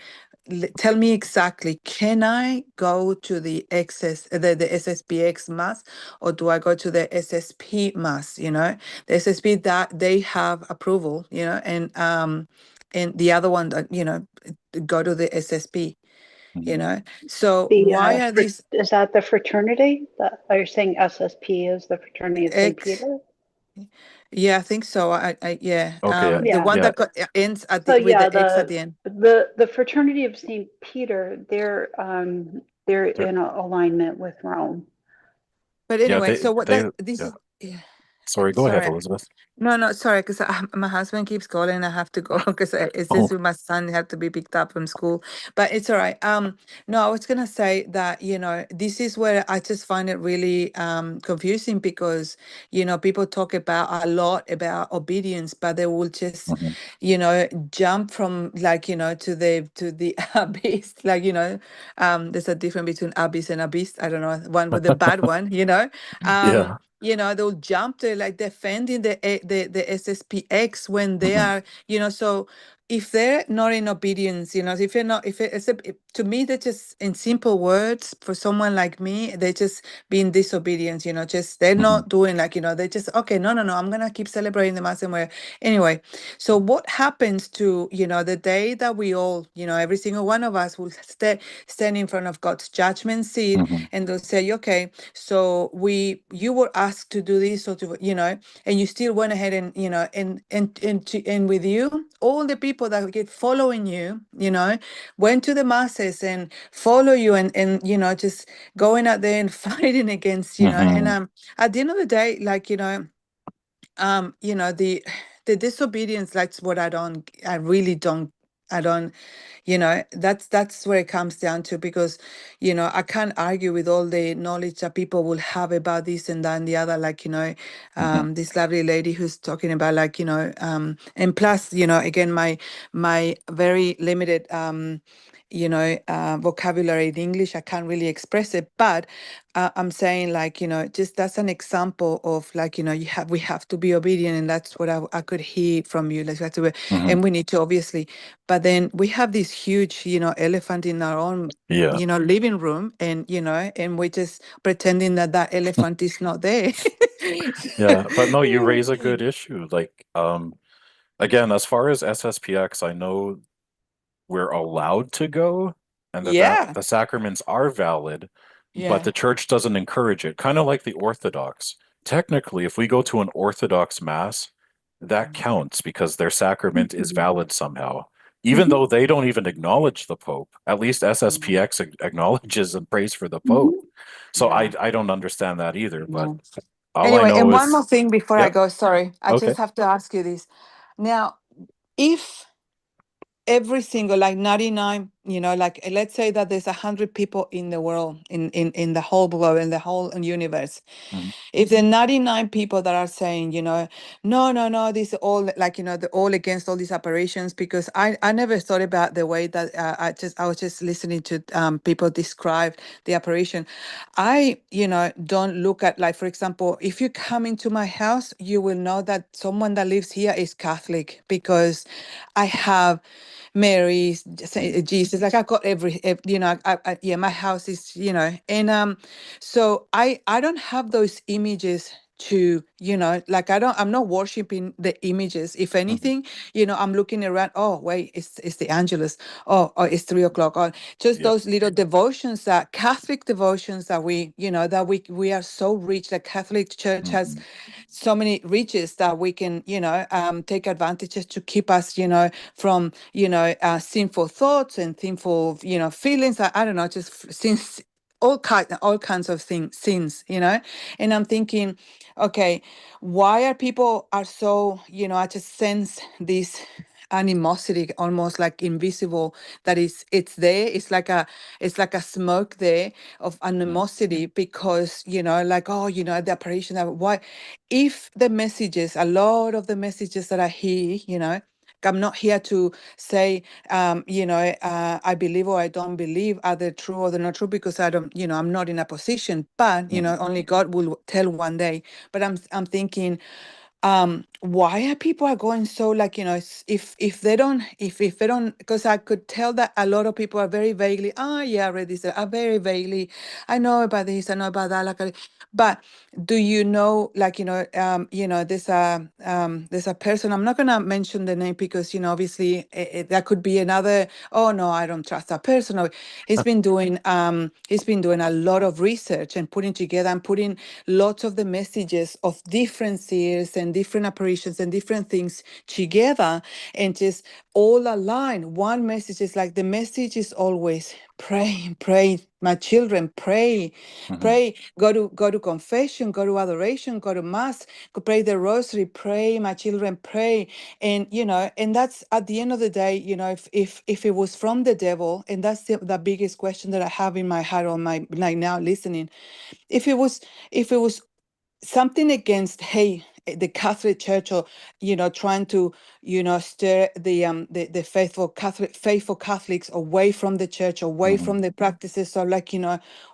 tell me exactly. Can I go to the the SSPX mass, or do I go to the SSP mass? The SSP, that they have approval. And the other one that go to the SSP, Mhm. So The why are these is that the fraternity? That are you saying SSP is the fraternity of St. X? Peter? Yeah, I think so. Yeah. Okay, yeah, The Yeah. one yeah, that ends at So with yeah, the X at the end. the fraternity of St. Peter, they're they're- in alignment with Rome. But yeah, anyway, so what that this yeah. is. Yeah. Sorry, go ahead, Sorry. Elizabeth. No, sorry, because my husband keeps calling. I have to go because it's Oh, just with my son had to be picked up from school. But it's all right. No, I was gonna say that this is where I just find it really confusing because people talk about a lot about obedience, but they will just mhm. jump from like to the abyss. Like there's a difference between abyss and abyss. I don't know, one with the bad one. Yeah. They'll jump to like defending the SSPX when they Mhm. are, so if they're not in obedience, if you're not, to me, they're just in simple words for someone like me, they're just being disobedient, just they're Mhm. not doing like, they just, okay, no, I'm gonna keep celebrating the mass and where anyway. So what happens to, the day that we all, every single one of us will stand in front of God's judgment seat, Mhm. and they'll say, okay, so you were asked to do this, or to, and you still went ahead and, and with you, all the people that get following you, went to the masses and follow you, and just going out there and fighting against, and Mhm. at the end of the day, like, the disobedience, that's what I really don't, I don't, that's where it comes down to, because I can't argue with all the knowledge that people will have about this and that and the other, like, Mhm. this lovely lady who's talking about, like, and plus, again, my very limited vocabulary in English, I can't really express it, but I'm saying, like, just that's an example of, like, we have to be obedient, and that's what I could hear from you. Like, we have to Mhm. and we need to, obviously, but then we have this huge, elephant in our own, Yeah. living room, and and we're just pretending that elephant is not there. Yeah, but no, you raise a good issue. Like, again, as far as SSPX, I know we're allowed to go and that Yeah, the sacraments are valid, but yeah. the church doesn't encourage it. Kind of like the Orthodox. Technically, if we go to an Orthodox mass, that counts because their sacrament is valid somehow. Even Mhm, though they don't even acknowledge the Pope, at least Mhm. SSPX acknowledges and prays for the Pope. mhm. So Yeah. I don't understand that either, but No. all I Anyway, know and one is, more thing before I yep, go. Sorry, I okay. just have to ask you this. Now, if every single, like 99, like, let's say that there's 100 people in the world, in the whole globe, in the whole universe, Mhm. if the 99 people that are saying, no, this is all, like, they're all against all these apparitions, because I never thought about the way that I was just listening to people describe the apparition. I, don't look at, like, for example, if you come into my house, you will know that someone that lives here is Catholic, because I have Mary, Jesus, like, I got yeah, my house is, and so I don't have those images to, like, I'm not worshiping the images. If Mhm. anything, I'm looking around, oh wait, it's the Angelus, oh, it's 3 o'clock, or just Yep. those little devotions, that Catholic devotions, that we are so rich. The Catholic Church has Mhm. so many riches that we can, take advantages to keep us, from, sinful thoughts and sinful, feelings. I don't know, just since all kinds of things, sins, and I'm thinking, okay, why are people are so, I just sense this animosity, almost like invisible, that it's there. It's like a smoke there of animosity, because like, oh, the apparition of why, if the messages, a lot of the messages that I hear, I'm not here to say, I believe or I don't believe, are they true or they're not true, because I don't, I'm not in a position, but, only God will tell one day. But I'm thinking, why are people are going so, like, if they don't, if they don't, because I could tell that a lot of people are very vaguely, yeah, I read this, I very vaguely, I know about this, I know about that, like, but do you know, like, there's a person, I'm not gonna mention the name, because obviously that could be another, oh no, I don't trust that person. Or he's been doing a lot of research and putting together and putting lots of the messages of different seers and different apparitions and different things together, and just all aligned. One message is like, the message is always pray, pray, my children, pray, pray, go to confession, go to adoration, go to mass, go pray the rosary, pray, my children, pray. And and that's, at the end of the day, if it was from the devil, and that's the biggest question that I have in my heart, on my, like, now listening, if it was something against, hey, the Catholic Church, or trying to stir the faithful Catholics away from the church, away from the practices. So, like,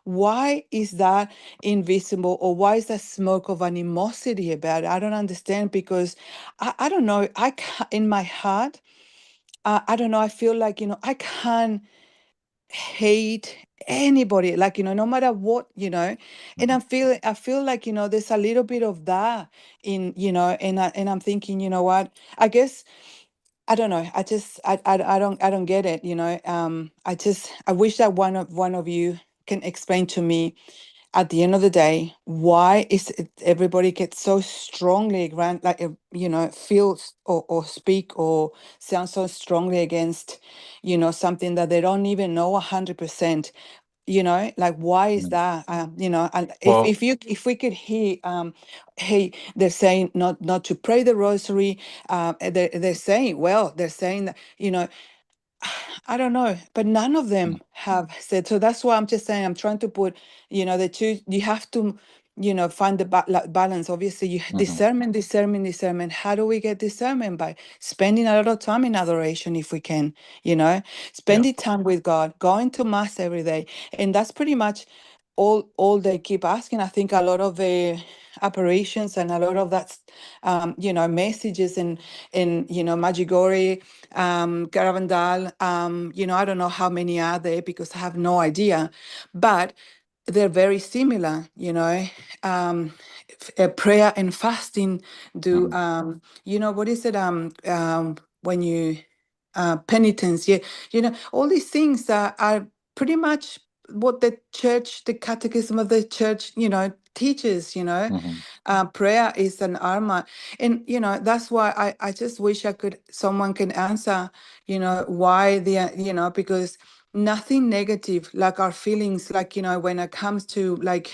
why is that invisible, or why is that smoke of animosity about it? I don't understand, because I don't know, in my heart, I don't know, I feel like, I can't hate anybody, like, no matter what, and I feel like, there's a little bit of that in, and I'm thinking, what, I guess, I don't know, I don't get it, I wish that one of you can explain to me, at the end of the day, why is it everybody gets so strongly like, feels, or speak, or sound so strongly against, something that they don't even know 100%. Like, why is that? And Well, if we could hear, hey, they're saying not to pray the rosary. They're saying, well, they're saying that, I don't know, but none of them have said. So that's why I'm just saying, I'm trying to put, the two, you have to, find the balance. Obviously, discernment. How do we get discernment? By spending a lot of time in adoration, if we can, spending time with God, going to mass every day. And that's pretty much all they keep asking. I think a lot of the apparitions and a lot of that, messages in Medjugorje, Caravandal, I don't know how many are there, because I have no idea, but they're very similar, prayer and fasting do, what is it, when you, penitence, yeah, all these things are pretty much what the catechism of the church, teaches, prayer is an armor. And, that's why I just wish someone can answer, why because nothing negative, like our feelings, like, when it comes to, like,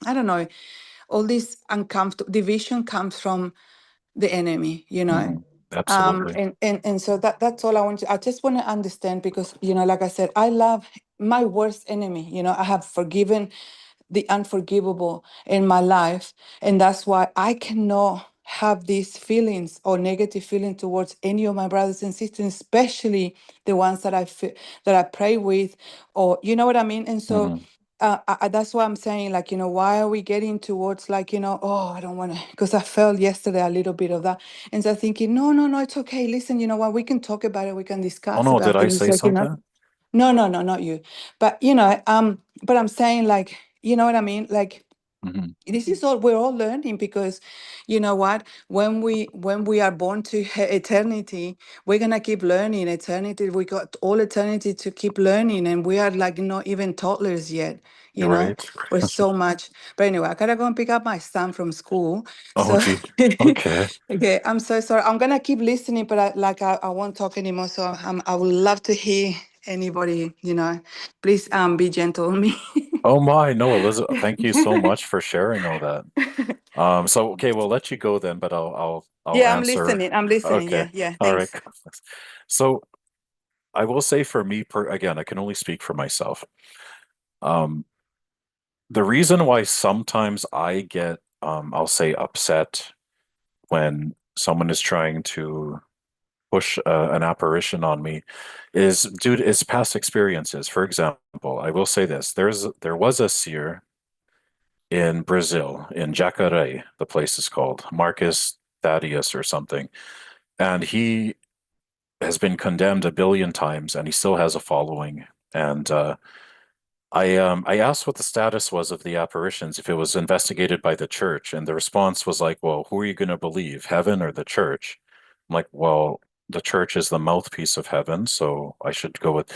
I don't know, all this uncomfortable division comes from the enemy, absolutely. and so that's all I just want to understand, because, like I said, I love my worst enemy. I have forgiven the unforgivable in my life, and that's why I cannot have these feelings or negative feeling towards any of my brothers and sisters, especially the ones that that I pray with, or you know what I mean. And so that's why I'm saying, like, why are we getting towards, like, oh, I don't want to, because I felt yesterday a little bit of that. And so thinking, no, it's okay. Listen, you know what, we can talk about it. We can Oh discuss no, did about I things, say like, something? no, not you. But, but I'm saying, like, you know what I mean? Like, this is all, we're all learning, because you know what, when we are born to eternity, we're gonna keep learning eternity. We got all eternity to keep learning, and we are, like, not even toddlers yet, You're right. we're so much. But anyway, I gotta go and pick up my son from school. Oh, So gee. Okay. okay, I'm so sorry, I'm gonna keep listening, but I won't talk anymore. So I would love to hear anybody, please be gentle on me. Oh my, no, Elizabeth, thank you so much for sharing all that. So okay, we'll let you go then, but I'll Yeah, I'm answer. listening. I'm listening. Okay. Yeah, All right. thanks. So I will say for me, again, I can only speak for myself. Um, the reason why sometimes I get, I'll say, upset when someone is trying to push an apparition on me is due to its past experiences. For example, I will say this: there was a seer in Brazil, in Jacareí, the place is called Marcus Thaddeus or something, and he has been condemned a billion times, and he still has a following. And I asked what the status was of the apparitions, if it was investigated by the church, and the response was like, "Well, who are you going to believe, heaven or the church?" I'm like, "Well, the church is the mouthpiece of heaven, so I should go with."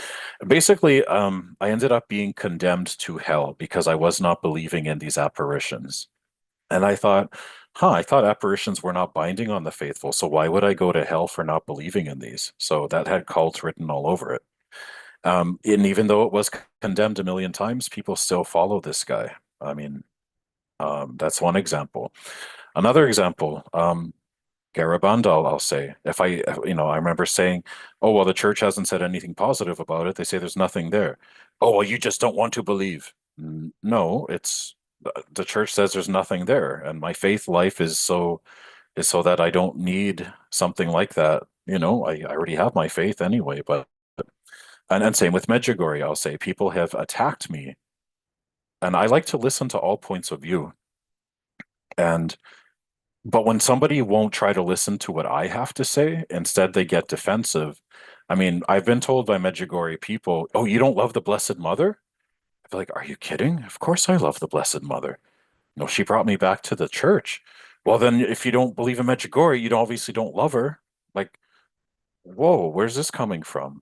Basically, I ended up being condemned to hell because I was not believing in these apparitions, and I thought, "Huh, I thought apparitions were not binding on the faithful, so why would I go to hell for not believing in these?" So that had cult written all over it. And even though it was condemned a million times, people still follow this guy. I mean, that's one example. Another example, Garabandal, I'll say, if I remember saying, "Oh, well, the church hasn't said anything positive about it. They say there's nothing there." "Oh, well, you just don't want to believe." No, it's the church says there's nothing there, and my faith life is so that I don't need something like that. I already have my faith anyway, but and same with Medjugorje, I'll say people have attacked me, and I like to listen to all points of view. And but when somebody won't try to listen to what I have to say, instead they get defensive. I mean, I've been told by Medjugorje people, "Oh, you don't love the Blessed Mother?" I feel like, "Are you kidding? Of course I love the Blessed Mother. No, she brought me back to the church." "Well, then if you don't believe in Medjugorje, you obviously don't love her." Like, whoa, where's this coming from?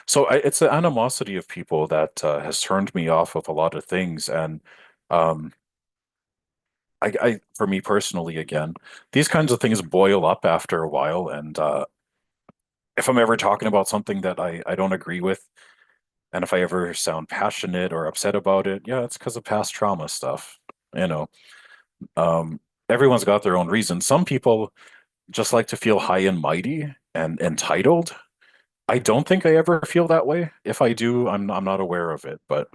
So it's the animosity of people that has turned me off of a lot of things. And um, for me personally, again, these kinds of things boil up after a while. And if I'm ever talking about something that I don't agree with, and if I ever sound passionate or upset about it, yeah, it's because of past trauma stuff. You know, um, Everyone's got their own reasons. Some people just like to feel high and mighty and entitled. I don't think I ever feel that way. If I do, I'm not aware of it. But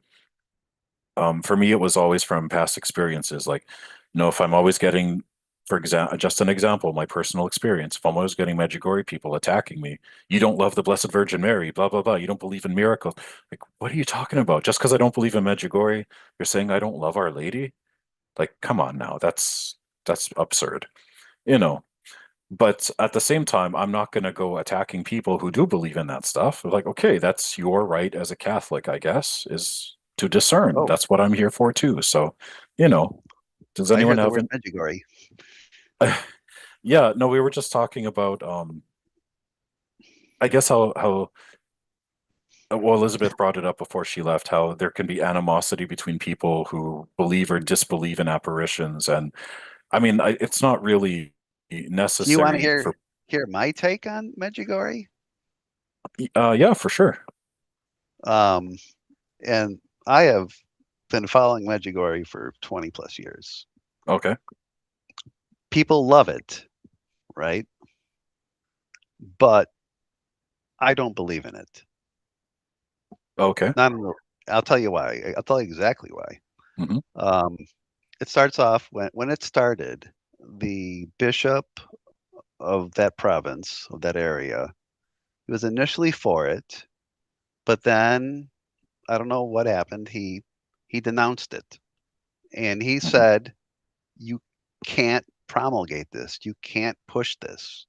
for me, it was always from past experiences. Like, if I'm always getting, for example, just an example, my personal experience, if I'm always getting Medjugorje people attacking me, "You don't love the Blessed Virgin Mary, blah blah blah. You don't believe in miracles." Like, what are you talking about? Just because I don't believe in Medjugorje, you're saying I don't love Our Lady? Like, come on now, that's absurd. You know. But at the same time, I'm not going to go attacking people who do believe in that stuff. Like, okay, that's your right as a Catholic, I guess, is to discern. Oh, That's what I'm here for too. So, you know, does I anyone heard the have word an Medjugorje. Yeah, no, we were just talking about I guess how well, Elizabeth brought it up before she left, how there can be animosity between people who believe or disbelieve in apparitions. And I mean, it's not really Do you want to necessary hear for hear my take on Medjugorje? yeah, for sure. Um, and I have been following Medjugorje for 20 plus years. Okay. People love it, right? But I don't believe in it. Okay. Not in the, I'll tell you why. I'll tell you exactly why. Hmm. Um, it starts off when it started, the bishop of that province, of that area, he was initially for it, but then I don't know what happened. He denounced it. And he Hmm. said, "You can't promulgate this. You can't push this."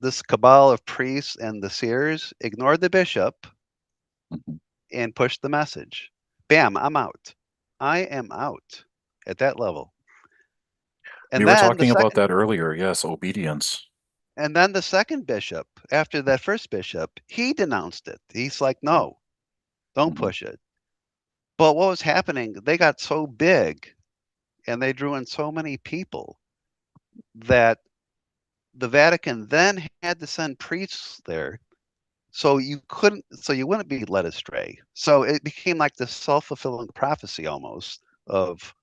This cabal of priests and the seers ignored the bishop Hmm. and pushed the message. Bam, I'm out. I am out at that level. We And were then the talking about second that earlier. Yes, obedience. and then the second bishop, after that first bishop, he denounced it. He's like, "No, don't Hmm. push it." But what was happening, they got so big and they drew in so many people that the Vatican then had to send priests there so you wouldn't be led astray. So it became like this self-fulfilling prophecy almost of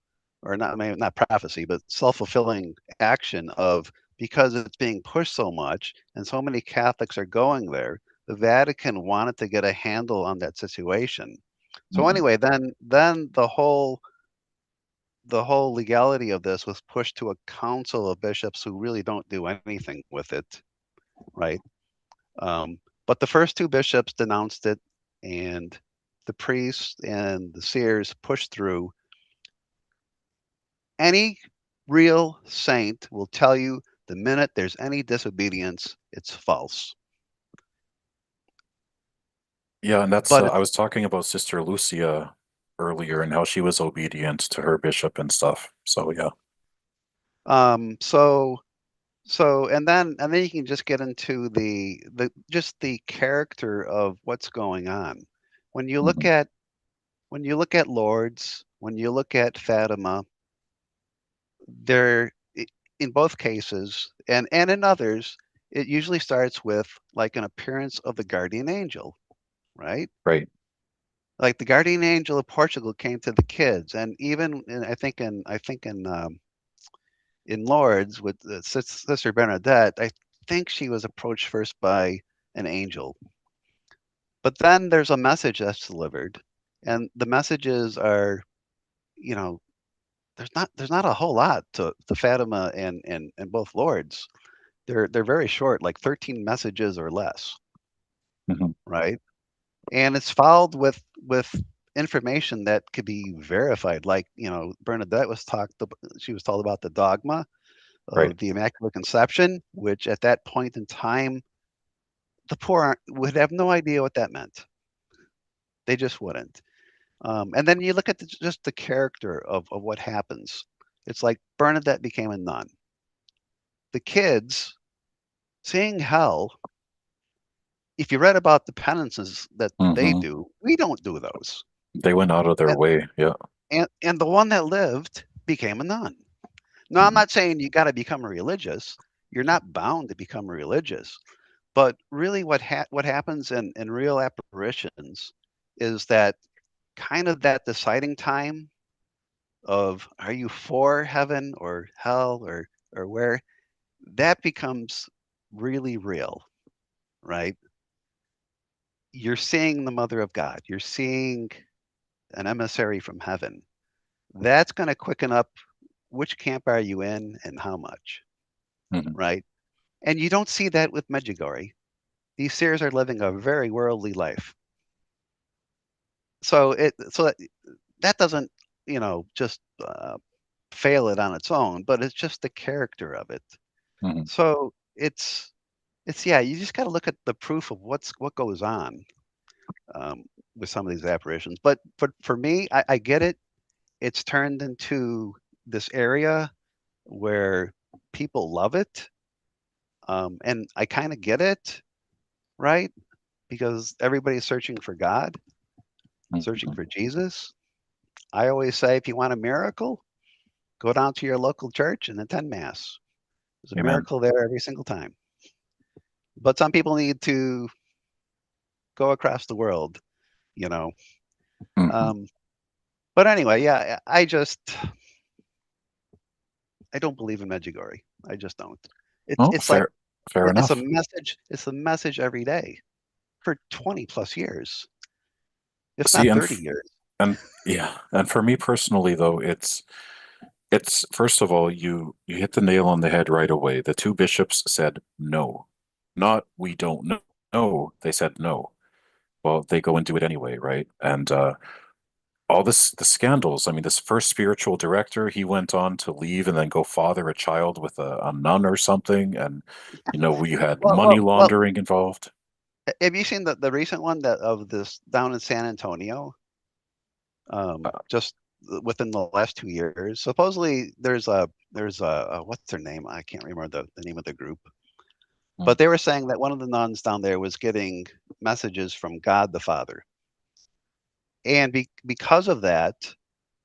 or not, maybe not prophecy, but self-fulfilling action of, because it's being pushed so much and so many Catholics are going there, the Vatican wanted to get a handle on that situation. So Mhm. anyway, then the whole legality of this was pushed to a council of bishops who really don't do anything with it, right? But the first two bishops denounced it, and the priests and the seers pushed through. Any real saint will tell you the minute there's any disobedience, it's false. Yeah, and that's But I it's, was talking about Sister Lucia earlier and how she was obedient to her bishop and stuff. So yeah. so and then you can just get into the just the character of what's going on. When you look Mhm. at Lourdes, when you look at Fatima, they're in both cases, and in others, it usually starts with like an appearance of the guardian angel, right? Right. Like the guardian angel of Portugal came to the kids, and even I think in Lourdes with Sister Bernadette, I think she was approached first by an angel, but then there's a message that's delivered, and the messages are, you know, there's not a whole lot to Fatima and both Lords. They're very short, like 13 messages or less, Mhm. right? And it's followed with information that could be verified. Like, Bernadette she was told about the dogma Right. of the Immaculate Conception, which at that point in time, the poor would have no idea what that meant. They just wouldn't. And then you look at just the character of what happens. It's like Bernadette became a nun. The kids seeing hell, if you read about the penances that they Mhm. do, we don't do those. They went out of their And way. Yeah. and the one that lived became a nun. Now, I'm Mhm. not saying you got to become religious. You're not bound to become religious. But really, what happens in real apparitions is that kind of that deciding time of, are you for heaven or hell, or where, that becomes really real, right? You're seeing the Mother of God. You're seeing an emissary from heaven. That's going to quicken up which camp are you in and how much, Mhm. right? And you don't see that with Medjugorje. These seers are living a very worldly life. So that doesn't, just fail it on its own, but it's just the character of it. Mhm. So it's yeah, you just got to look at the proof of what goes on, um, with some of these apparitions. But for me, I get it. It's turned into this area where people love it, and I kind of get it, right? Because everybody's searching for God, searching Mhm. for Jesus. I always say, if you want a miracle, go down to your local church and attend Mass. There's a Amen. miracle there every single time. But some people need to go across the world, you know. Mhm. Um, but anyway, yeah, I don't believe in Medjugorje. I just don't. It's Oh, it's like fair it's a enough. message. It's a message every day for 20 plus years, if See, not 30 years. and yeah, and for me personally though, it's first of all, you hit the nail on the head right away. The two bishops said no, not we don't know. No, they said no. Well, they go and do it anyway, right? And all the scandals. I mean, this first spiritual director, he went on to leave and then go father a child with a nun or something, and we had money Well, laundering involved. have you seen the recent one that of this down in San Antonio? Just within the last 2 years, supposedly there's a what's their name? I can't remember the name of the group, Mm, but they were saying that one of the nuns down there was getting messages from God the Father, and because of that,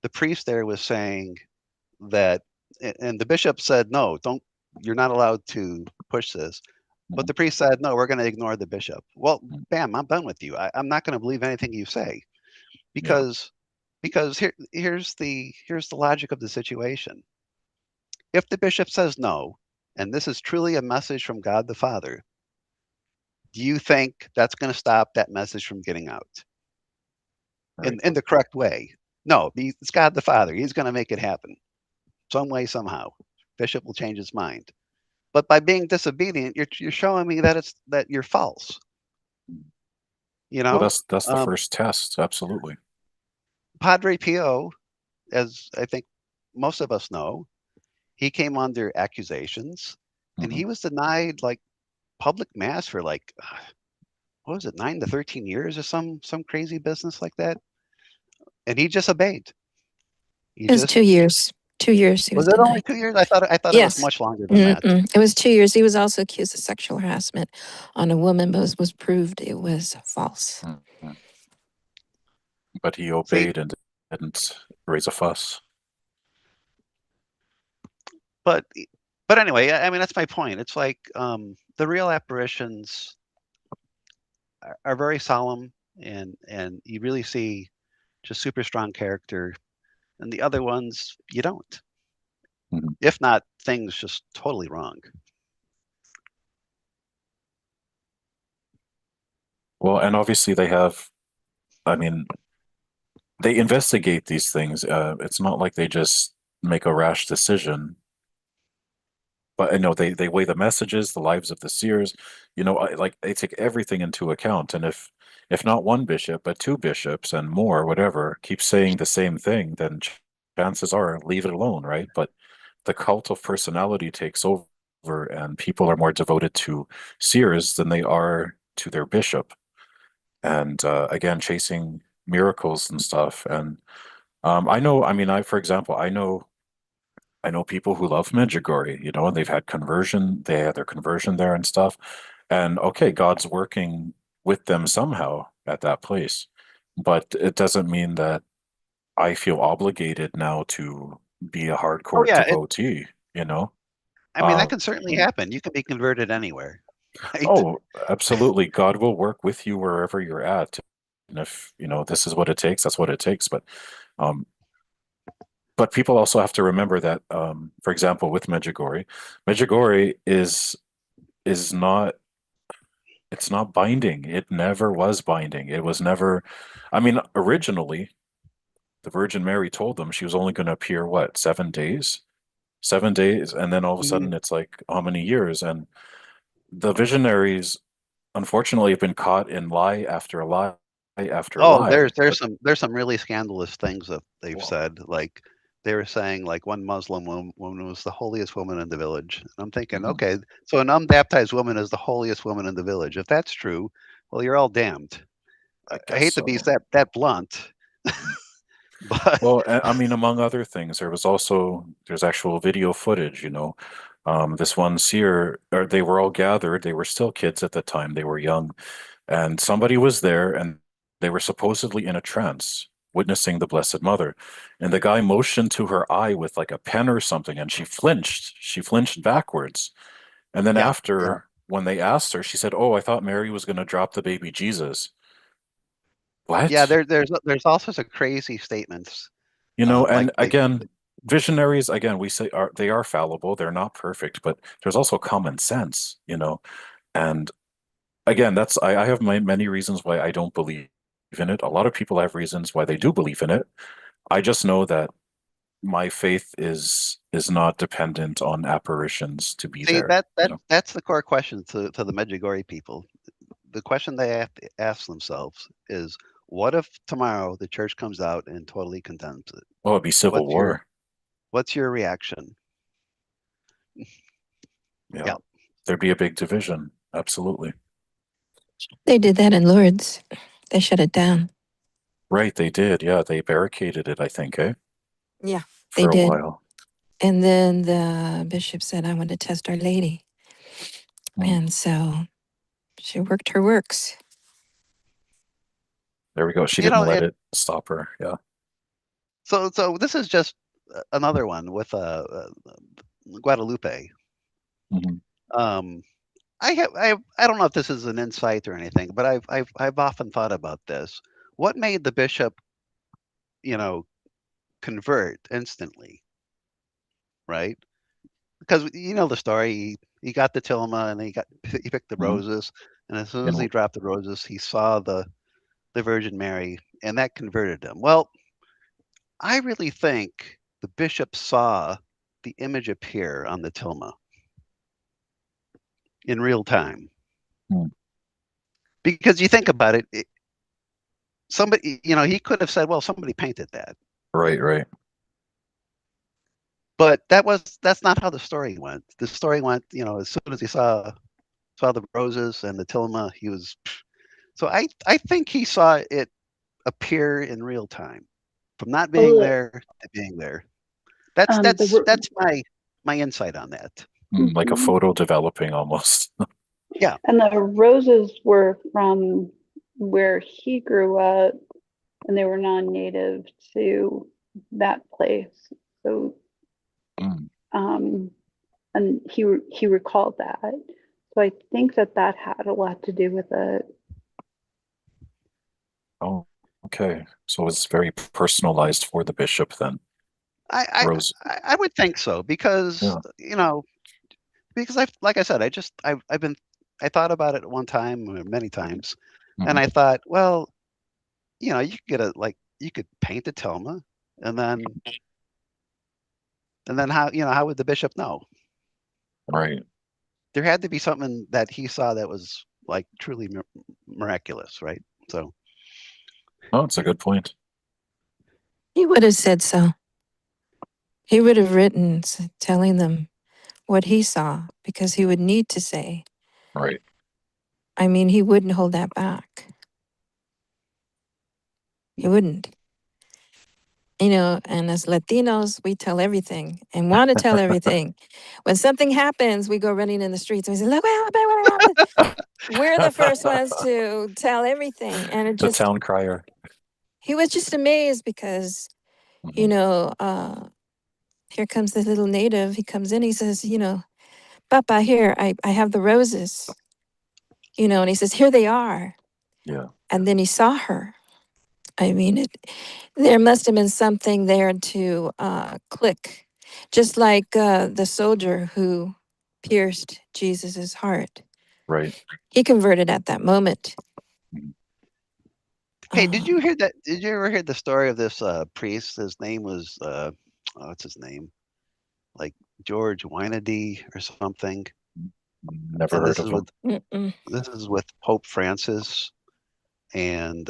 the priest there was saying that, and the bishop said, no, don't, you're not allowed to push this. But mm, the priest said, no, we're going to ignore the bishop. Well, mm. bam, I'm done with you. I'm not going to believe anything you say, Yeah. because Because here's the logic of the situation. If the bishop says no, and this is truly a message from God the Father, do you think that's going to stop that message from getting out Right. in the correct way? No, it's God the Father. He's going to make it happen some way, somehow. Bishop will change his mind. But by being disobedient, you're showing me that you're false. You Well, know, that's the first test. Absolutely. Padre Pio, as I think most of us know, he came under accusations, and Mhm. he was denied like public mass for like what was it, 9 to 13 years or some crazy business like that, and he just obeyed. He It was just 2 years. 2 years he was was it only denied. 2 years? I thought it was Yes. much longer than that. It was 2 years. He was also accused of sexual harassment on a woman, but was proved it was false. Mhm. But he See, obeyed and didn't raise a fuss. but anyway, I mean that's my point. It's like the real apparitions are very solemn, and you really see just super strong character, and the other ones you don't. Mhm. If not, things just totally wrong. Well, and obviously they have, I mean, they investigate these things. It's not like they just make a rash decision. But I know they weigh the messages, the lives of the seers. Like they take everything into account. And if not one bishop, but two bishops and more, whatever, keep saying the same thing, then chances are leave it alone, right? But the cult of personality takes over, and people are more devoted to seers than they are to their bishop. And again, chasing miracles and stuff. And I know, I mean, for example, I know people who love Medjugorje, and they've had conversion, they had their conversion there and stuff. And okay, God's working with them somehow at that place. But it doesn't mean that I feel obligated now to be a Oh hardcore yeah, devotee, you know? I mean that Uh, can certainly happen. You can be converted anywhere, right? oh, absolutely. God will work with you wherever you're at. And if, this is what it takes, that's what it takes. Um, but people also have to remember that, for example, with Medjugorje is not it's not binding. It never was binding. It was never. I mean, originally, the Virgin Mary told them she was only going to appear what, 7 days, 7 days, and then all of a Mhm. sudden it's like how many years? And the visionaries, unfortunately, have been caught in lie after lie after Oh, lie. But there's some really scandalous things that they've well, said. Like they were saying, like one Muslim woman was the holiest woman in the village. And I'm thinking, mhm, okay, so an unbaptized woman is the holiest woman in the village. If that's true, well, you're all damned. I I guess hate to be so. that blunt, but Well, I mean, among other things, there's actual video footage, this one seer, or they were all gathered. They were still kids at the time. They were young, and somebody was there, and they were supposedly in a trance, witnessing the Blessed Mother. And the guy motioned to her eye with like a pen or something, and she flinched. She flinched backwards. And then yeah, yeah, after, when they asked her, she said, "Oh, I thought Mary was going to drop the baby Jesus." yeah. What? There's all sorts of crazy statements. And Like again, visionaries, again, we say they are fallible, they're not perfect, but there's also common sense. And again, I have many reasons why I don't believe in it. A lot of people have reasons why they do believe in it. I just know that my faith is not dependent on apparitions to be see there, you know. that's the core question to the Medjugorje people. The question they have to ask themselves is, what if tomorrow the church comes out and totally condemns it? Oh, it'd be civil What's your war. what's your reaction? Yeah. Yeah. There'd be a big division. Absolutely. They did that in Lourdes. They shut it down. Right, they did. Yeah, they barricaded it, I think, Yeah, they for a did. while. And then the bishop said, I want to test Our Lady. Hmm. And so she worked her works. There we go. She You didn't know, let it stop her. Yeah. so this is just another one with Guadalupe. Mhm. Um, I don't know if this is an insight or anything, but I've often thought about this. What made the bishop convert instantly, right? Because you know the story. He got the tilma and he picked the Mhm. roses, and as soon as he And- dropped the roses, he saw the Virgin Mary, and that converted him. Well, I really think the bishop saw the image appear on the tilma in real time. Hmm. Because you think about it, somebody, he could have said, well, somebody painted that. Right, right. But that's not how the story went. The story went, as soon as he saw the roses and the tilma, he was. So I think he saw it appear in real time, from not being Well, there to being there. That's the that's ro- that's my insight on that. Like a Mhm. photo developing almost. Yeah. And the roses were from where he grew up, and they were non-native to that place. So, Mm. um, and he recalled that. So I think that had a lot to do with it. Oh, okay. So it's very personalized for the bishop then. I Rose. I would think so because Yeah. because like I said, I thought about it one time or many times, and Mhm. I thought, well, you could get you could paint a tilma, and then how would the bishop know? Right. There had to be something that he saw that was like truly miraculous, right? So Oh, it's a good point. He would have said so. He would have written telling them what he saw because he would need to say. Right. I mean, he wouldn't hold that back. He wouldn't. And as Latinos, we tell everything and want to tell everything. When something happens, we go running in the streets and we say, look what happened. We're the first ones to tell everything. And The town crier. he was just amazed because, Mhm. here comes the little native. He comes in, he says, Papa, here, I have the roses, and he says, here they are. Yeah. And then he saw her. I mean, there must have been something there to click, just like the soldier who pierced Jesus's heart. Right. He converted at that moment. Mhm. hey, did Uh, you hear that? Did you ever hear the story of this priest? His name was what's his name? Like George Wynady or something. Never And heard of him. mm-mm. this is with Pope Francis, and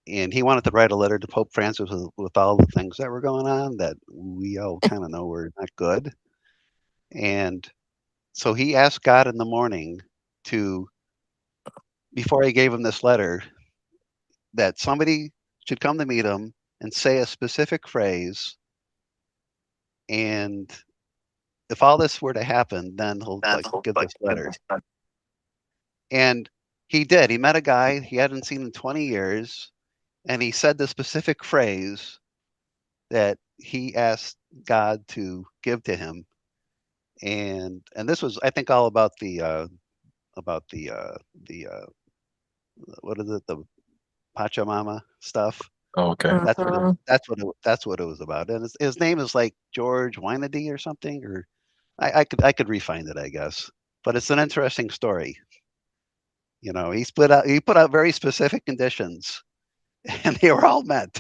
he wanted to write a letter to Pope Francis with all the things that were going on that we all kind of know were not good. And so he asked God in the morning to, before he gave him this letter, that somebody should come to meet him and say a specific phrase. And if all this were to happen, then he'll like give this letter. And he did. He met a guy he hadn't seen in 20 years, and he said the specific phrase that he asked God to give to him. And this was, I think, all about the what is it, the Pachamama stuff. Oh, okay. Mhm. That's what it was about. And his name is like George Wynady or something, or I could refind it, I guess. But it's an interesting story. He put out very specific conditions, and they were all met.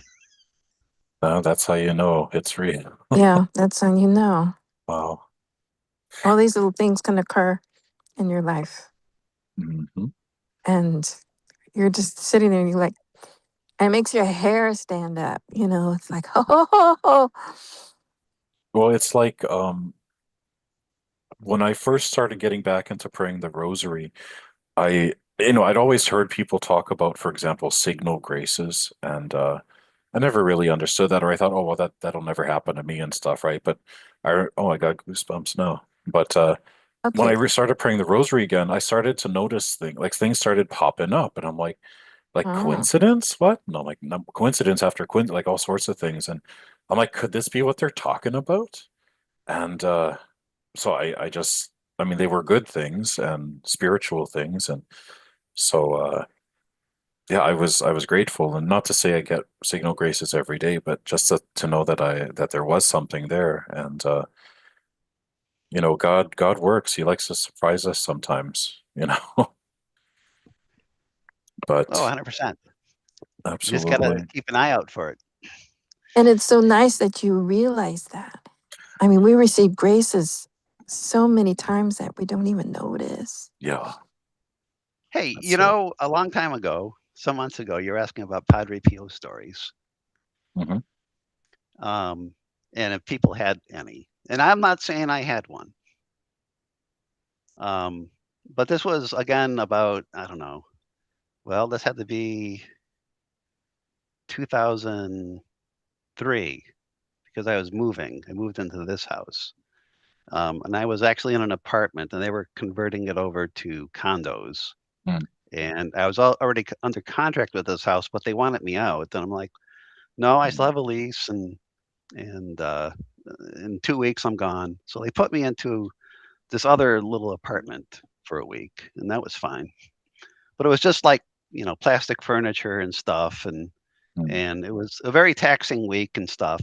That's how you know it's real. Yeah, that's how you know. Wow. All these little things can occur in your life. Hmm. And you're just sitting there and you're like, it makes your hair stand up. It's like, oh. Well, it's like when I first started getting back into praying the rosary, I'd always heard people talk about, for example, signal graces, and I never really understood that, or I thought, oh well, that'll never happen to me and stuff, right? But I got goosebumps now. But when I Okay. started praying the rosary again, I started to notice things started popping up, and I'm like Oh. coincidence? What? No, like no, coincidence after coincidence, like all sorts of things, and I'm like, could this be what they're talking about? And so I mean, they were good things and spiritual things, and so yeah, I was grateful, and not to say I get signal graces every day, but just to know that that there was something there, and you know, God works. He likes to surprise us sometimes, you know. Oh, But 100%. You just gotta absolutely, keep an eye out for it. And it's so nice that you realize that. I mean, we receive graces so many times that we don't even notice. yeah, Hey, that's it. a long time ago, some months ago, you were asking about Padre Pio stories, Hmm. um, and if people had any. And I'm not saying I had one. Um, but this was again about, I don't know. Well, this had to be 2003 because I was moving. I moved into this house. And I was actually in an apartment and they were converting it over to condos. Mm. And I was already under contract with this house, but they wanted me out. And I'm like, no, I still have a lease, and in 2 weeks I'm gone. So they put me into this other little apartment for a week, and that was fine. But it was just like, plastic furniture and stuff, and Mm. and it was a very taxing week and stuff.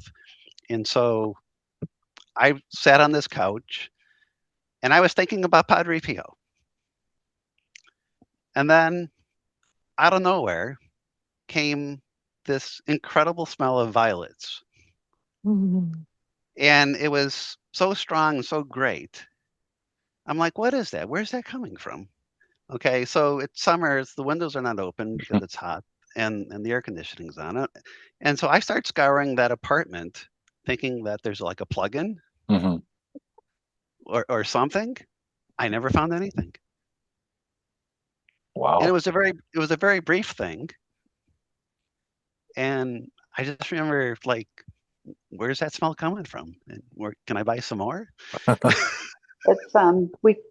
And so I sat on this couch and I was thinking about Padre Pio. And then out of nowhere came this incredible smell of violets. Mhm. And it was so strong and so great. I'm like, what is that? Where's that coming from? Okay, so it's summer, the windows are not open because it's hot and the air conditioning's on it. And so I start scouring that apartment thinking that there's like a plug-in Hmm. or something. I never found anything. And Wow. it was a very brief thing. And I just remember like, where's that smell coming from? And where can I buy some more? It's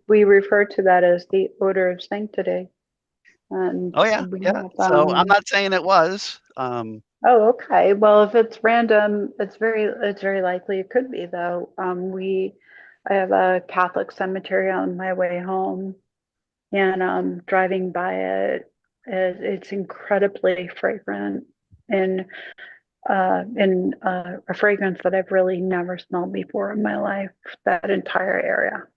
we refer to that as the odor of sanctity, and Oh yeah, we yeah. have So I'm not saying it was. Oh, okay. Well, if it's random, it's very likely it could be though. I have a Catholic cemetery on my way home, and driving by it's incredibly fragrant, and a fragrance that I've really never smelled before in my life. That entire area.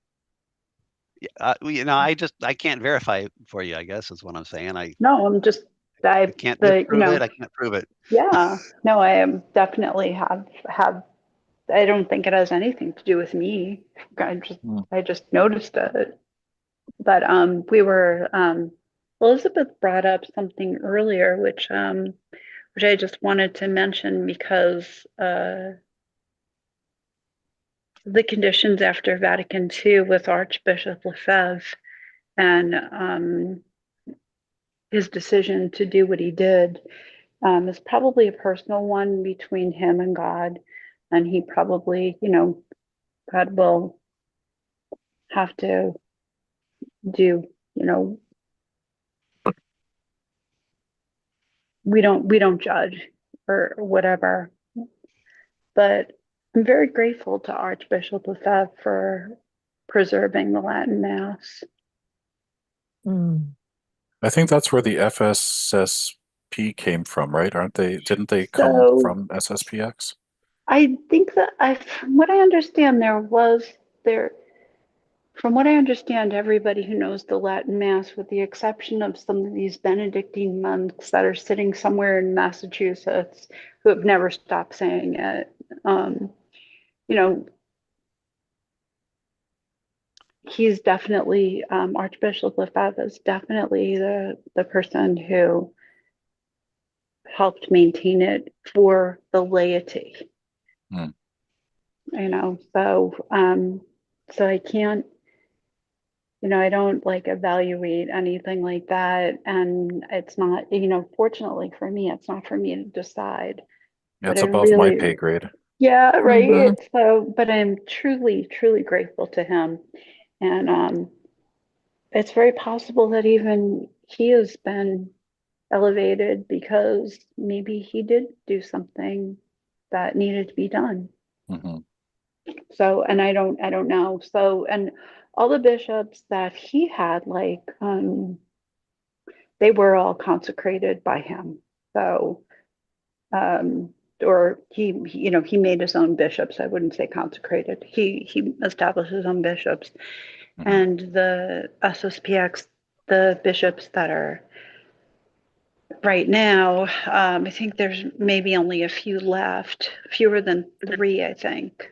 I can't verify it for you, I guess is what I'm saying. No, I'm just I can't the you disprove know it. I can't prove it. yeah. No, I am definitely have. I don't think it has anything to do with me. I just Mm. I just noticed it. But we were Elizabeth brought up something earlier, which I just wanted to mention because the conditions after Vatican II with Archbishop Lefebvre and his decision to do what he did is probably a personal one between him and God, and he probably, God will have to do, we don't judge or whatever. But I'm very grateful to Archbishop Lefebvre for preserving the Latin Mass. Mm. I think that's where the FSSP came from, right? Aren't they? Didn't they come So from SSPX? I think that from what I understand, there. From what I understand, everybody who knows the Latin Mass, with the exception of some of these Benedictine monks that are sitting somewhere in Massachusetts who have never stopped saying it, you know, he's definitely Archbishop Lefebvre is definitely the person who helped maintain it for the laity. Mm. So I can't, I don't like evaluate anything like that. And it's not, fortunately for me, it's not for me to decide. Yeah, But it's I above my really, pay grade. yeah, Mhm. right. But I'm truly, truly grateful to him. And it's very possible that even he has been elevated because maybe he did do something that needed to be done. Hmm. So, and I don't know. So, and all the bishops that he had, like they were all consecrated by him. So, or he made his own bishops. I wouldn't say consecrated. He established his own bishops, Mhm. and the SSPX, the bishops that are right now, I think there's maybe only a few left, fewer than 3, I think.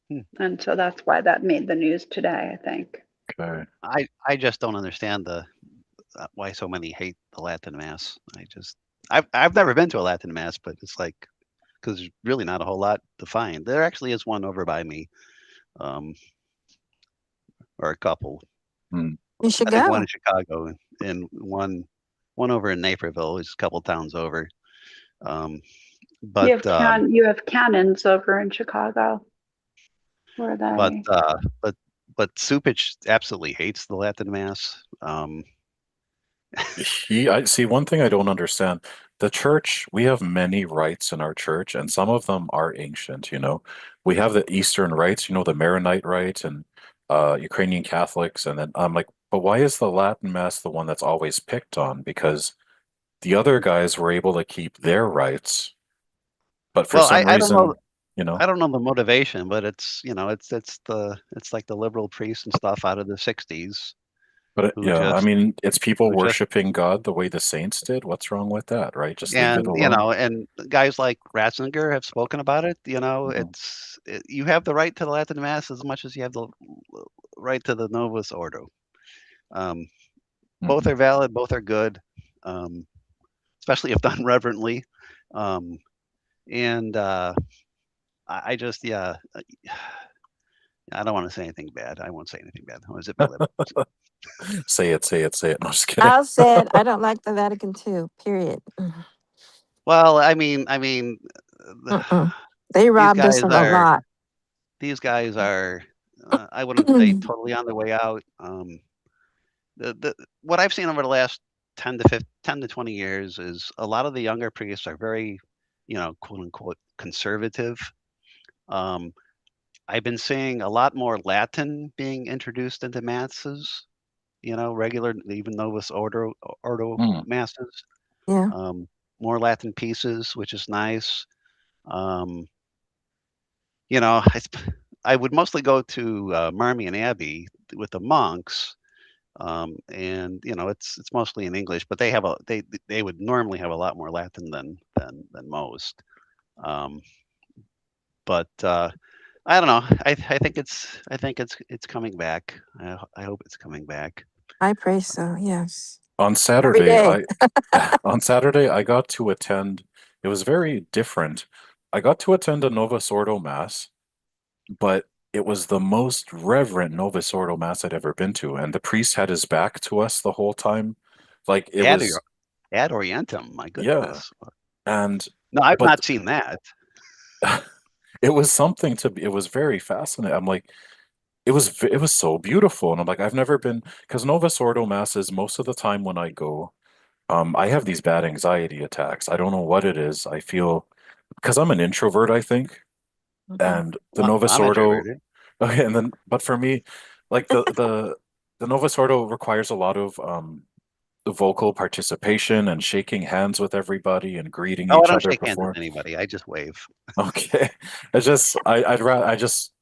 Hmm. And so that's why that made the news today, I think. Okay. I just don't understand why so many hate the Latin Mass. I've never been to a Latin Mass, but it's like, because there's really not a whole lot to find. There actually is one over by me, or a couple. Hmm. You should I think one go. in Chicago and one over in Naperville, which is a couple towns over. But You have canons over in Chicago, where but they but Supich absolutely hates the Latin Mass. I see one thing I don't understand. The church, we have many rites in our church, and some of them are ancient, you know. We have the Eastern rites, you know, the Maronite rite and Ukrainian Catholics, and then I'm like, but why is the Latin Mass the one that's always picked on? Because the other guys were able to keep their rites, but for Well, some I don't know. reason, you know, I don't know the motivation, but it's it's like the liberal priests and stuff out of the '60s but who yeah, I just mean, it's people who just worshiping God the way the saints did. What's wrong with that, right? Just leave it and alone. and guys like Ratzinger have spoken about it. Mhm. You have the right to the Latin Mass as much as you have the right to the Novus Ordo. Um, both Mhm. are valid, both are good, um, especially if done reverently. Um, and I just I don't want to say anything bad. I won't say anything bad. I want to zip my lip. Say it, say it, say it. No, I'm just kidding. I'll say it. I don't like the Vatican II. Period. Well, Mm-mm. They these robbed us guys of a are lot. these guys are. I wouldn't say totally on the way out. What I've seen over the last 10 to 20 years is a lot of the younger priests are very, quote unquote conservative. Um, I've been seeing a lot more Latin being introduced into masses. Regular, even Novus Ordo Hmm. masses. Yeah. Um, more Latin pieces, which is nice. Um, you know, I, I would mostly go to Marmion Abbey with the monks, and it's mostly in English, but they would normally have a lot more Latin than most. Um, but I don't know. I think it's coming back. I hope it's coming back. I pray so. Yes. On Every Saturday, day. I on Saturday I got to attend. It was very different. I got to attend a Novus Ordo Mass, but it was the most reverent Novus Ordo Mass I'd ever been to, and the priest had his back to us the whole time. Like it Ad, was, Ad Orientem, my yeah, goodness. and No, I've but not seen that. it was something to be. It was very fascinating. I'm like, it was so beautiful, and I'm like, I've never been because Novus Ordo Masses most of the time when I go. I have these bad anxiety attacks. I don't know what it is. I feel because I'm an introvert, I think, Mhm. and the Well, Novus I'm Ordo. introverted. Okay, and then, but for me, like the Novus Ordo requires a lot of the vocal participation and shaking hands with everybody and greeting Oh, I each don't other shake hands with before. anybody. I just wave. Okay, I'd rather I just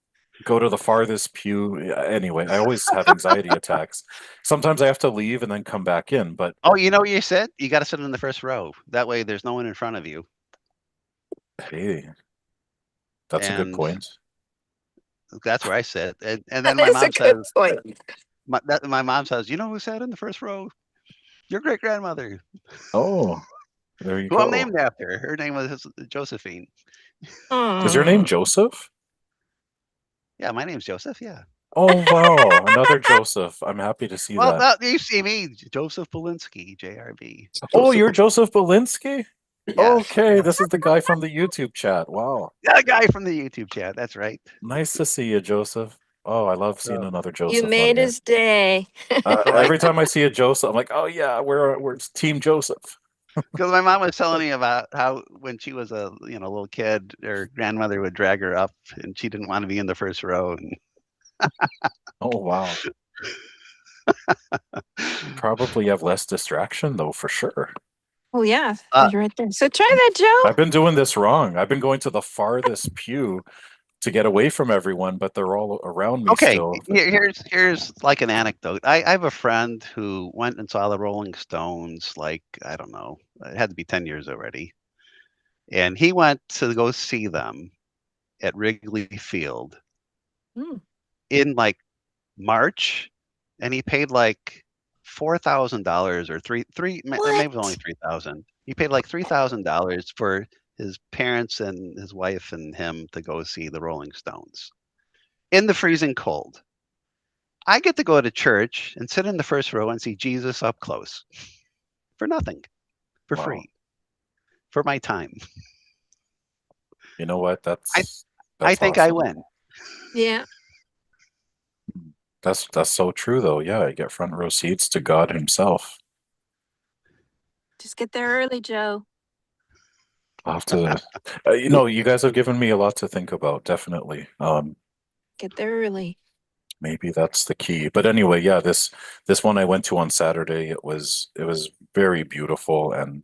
go to the farthest pew. Anyway, I always have anxiety attacks. Sometimes I have to leave and then come back in, but Oh, you know what you said? You got to sit in the first row. That way, there's no one in front of you. hey, that's a good And point. that's where I sit. And then That is a good point. my mom says, you know who sat in the first row? Your great grandmother, Oh, there you who I'm go. named after. Her name was Josephine. Is your name Mm. Joseph? Yeah, my name's Joseph. Yeah. Oh, wow. Another Joseph. I'm happy to see Well, that. you see me, Joseph Belinsky, JRB. Oh, Joseph. you're Joseph Belinsky? Yes, Okay, yes. this is the guy from the YouTube chat. Wow. Yeah, guy from the YouTube chat. That's right. Nice to see you, Joseph. Oh, I love seeing So, another You Joseph on made here. his day. so Every time I see a Joseph, I'm like, oh yeah, we're Team Joseph. because my mom was telling me about how when she was a little kid, her grandmother would drag her up, and she didn't want to be in the first row. And Oh wow. Probably have less distraction though, for sure. Oh yeah, Uh, you're right there. So try that, Joe. I've been doing this wrong. I've been going to the farthest pew to get away from everyone, but they're all around me Okay, still. here's like an anecdote. I have a friend who went and saw the Rolling Stones, like, I don't know, it had to be 10 years already. And he went to go see them at Wrigley Field Hmm. in like March, and he paid like $4,000 or maybe it was only What? 3,000. He paid like $3,000 for his parents and his wife and him to go see the Rolling Stones in the freezing cold. I get to go to church and sit in the first row and see Jesus up close for nothing, for Wow. free, for my time. You know what? I That's think I awesome. win. Yeah. That's so true though. Yeah, I get front row seats to God himself. Just get there early, Joe. I'll have to you know, you guys have given me a lot to think about, definitely. Get there early. Maybe that's the key. But anyway, yeah, this one I went to on Saturday, it was very beautiful and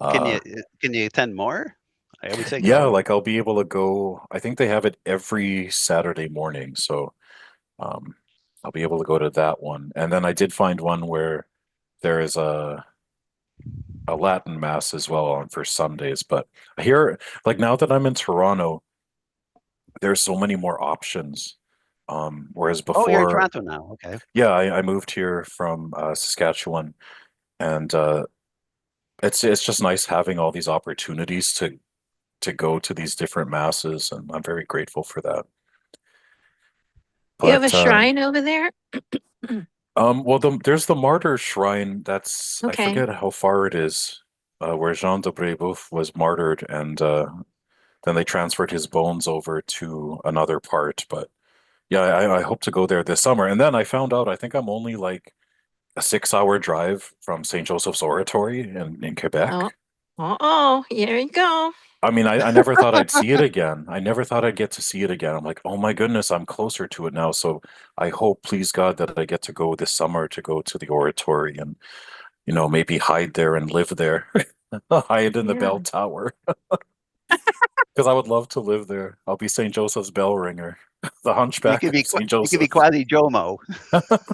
uh Can you attend more? I would say yeah, go. like I'll be able to go. I think they have it every Saturday morning, so um I'll be able to go to that one. And then I did find one where there is a Latin mass as well on for Sundays. But here, like now that I'm in Toronto, there's so many more options. Whereas Oh, you're in before, Toronto now. Okay. yeah, I moved here from Saskatchewan, and it's just nice having all these opportunities to go to these different masses, and I'm very grateful for that. Do you have a But shrine over there? well, there's the Martyr Shrine. That's I Okay. forget how far it is, where Jean de Brébeuf was martyred, and then they transferred his bones over to another part. But yeah, I hope to go there this summer. And then I found out I think I'm only like a 6 hour drive from St. Joseph's Oratory in Oh. Quebec. Oh, here you go. I mean, I never thought I'd see it again. I never thought I'd get to see it again. I'm like, oh my goodness, I'm closer to it now. So I hope, please God, that I get to go this summer to go to the oratory and, you know, maybe hide there and live there. Hide in the Yeah. bell tower. Because I would love to live there. I'll be St. Joseph's bell ringer, the hunchback of St. You could be Joseph. Quasi Jomo.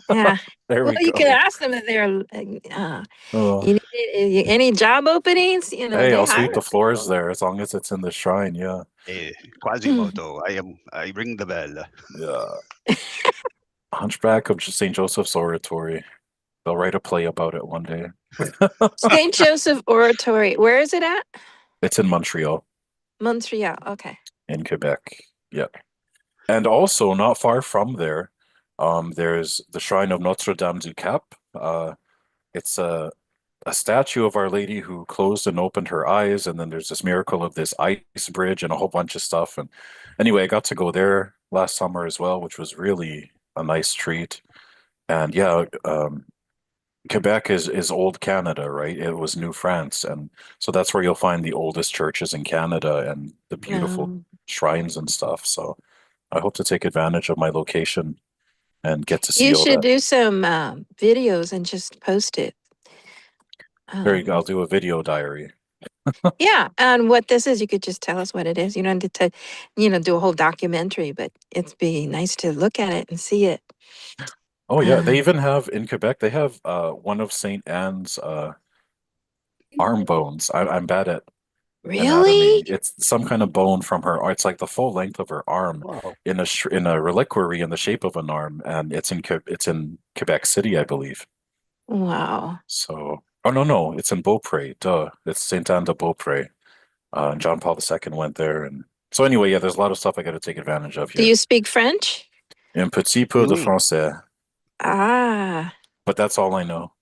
Yeah. There Well, we you could go. ask them if they're Oh. you need any job openings. You know, Hey, they I'll sweep hire the floors people. there as long as it's in the shrine. Yeah. Quasimodo. I ring the bell. Yeah. Hunchback of St. Joseph's Oratory. They'll write a play about it one day. St. Joseph Oratory. Where is it at? It's in Montreal, Montreal. Okay. in Quebec. Yeah. And also, not far from there, there's the Shrine of Notre Dame du Cap. It's a statue of Our Lady who closed and opened her eyes, and then there's this miracle of this ice bridge and a whole bunch of stuff. And anyway, I got to go there last summer as well, which was really a nice treat. And yeah, Quebec is old Canada, right? It was New France, and so that's where you'll find the oldest churches in Canada and the beautiful shrines and stuff. So I hope to take advantage of my location and get to see You all should that. do some videos and just post it. There you go. I'll do a video diary. Yeah, and what this is, you could just tell us what it is. You don't have to, do a whole documentary, but it'd be nice to look at it and see it. Oh yeah, they Um, even have in Quebec, they have one of Saint Anne's arm bones. I'm bad at really? anatomy. It's some kind of bone from her. It's like the full length of her arm Whoa. in a reliquary in the shape of an arm, and it's in Quebec City, I believe. Wow. So, oh no, it's in Beaupré. Duh, it's Saint Anne de Beaupré. John Paul II went there, and so anyway, yeah, there's a lot of stuff I got to take advantage of Do here. you speak French? Un petit peu de Oui. français, Ah, but that's all I know.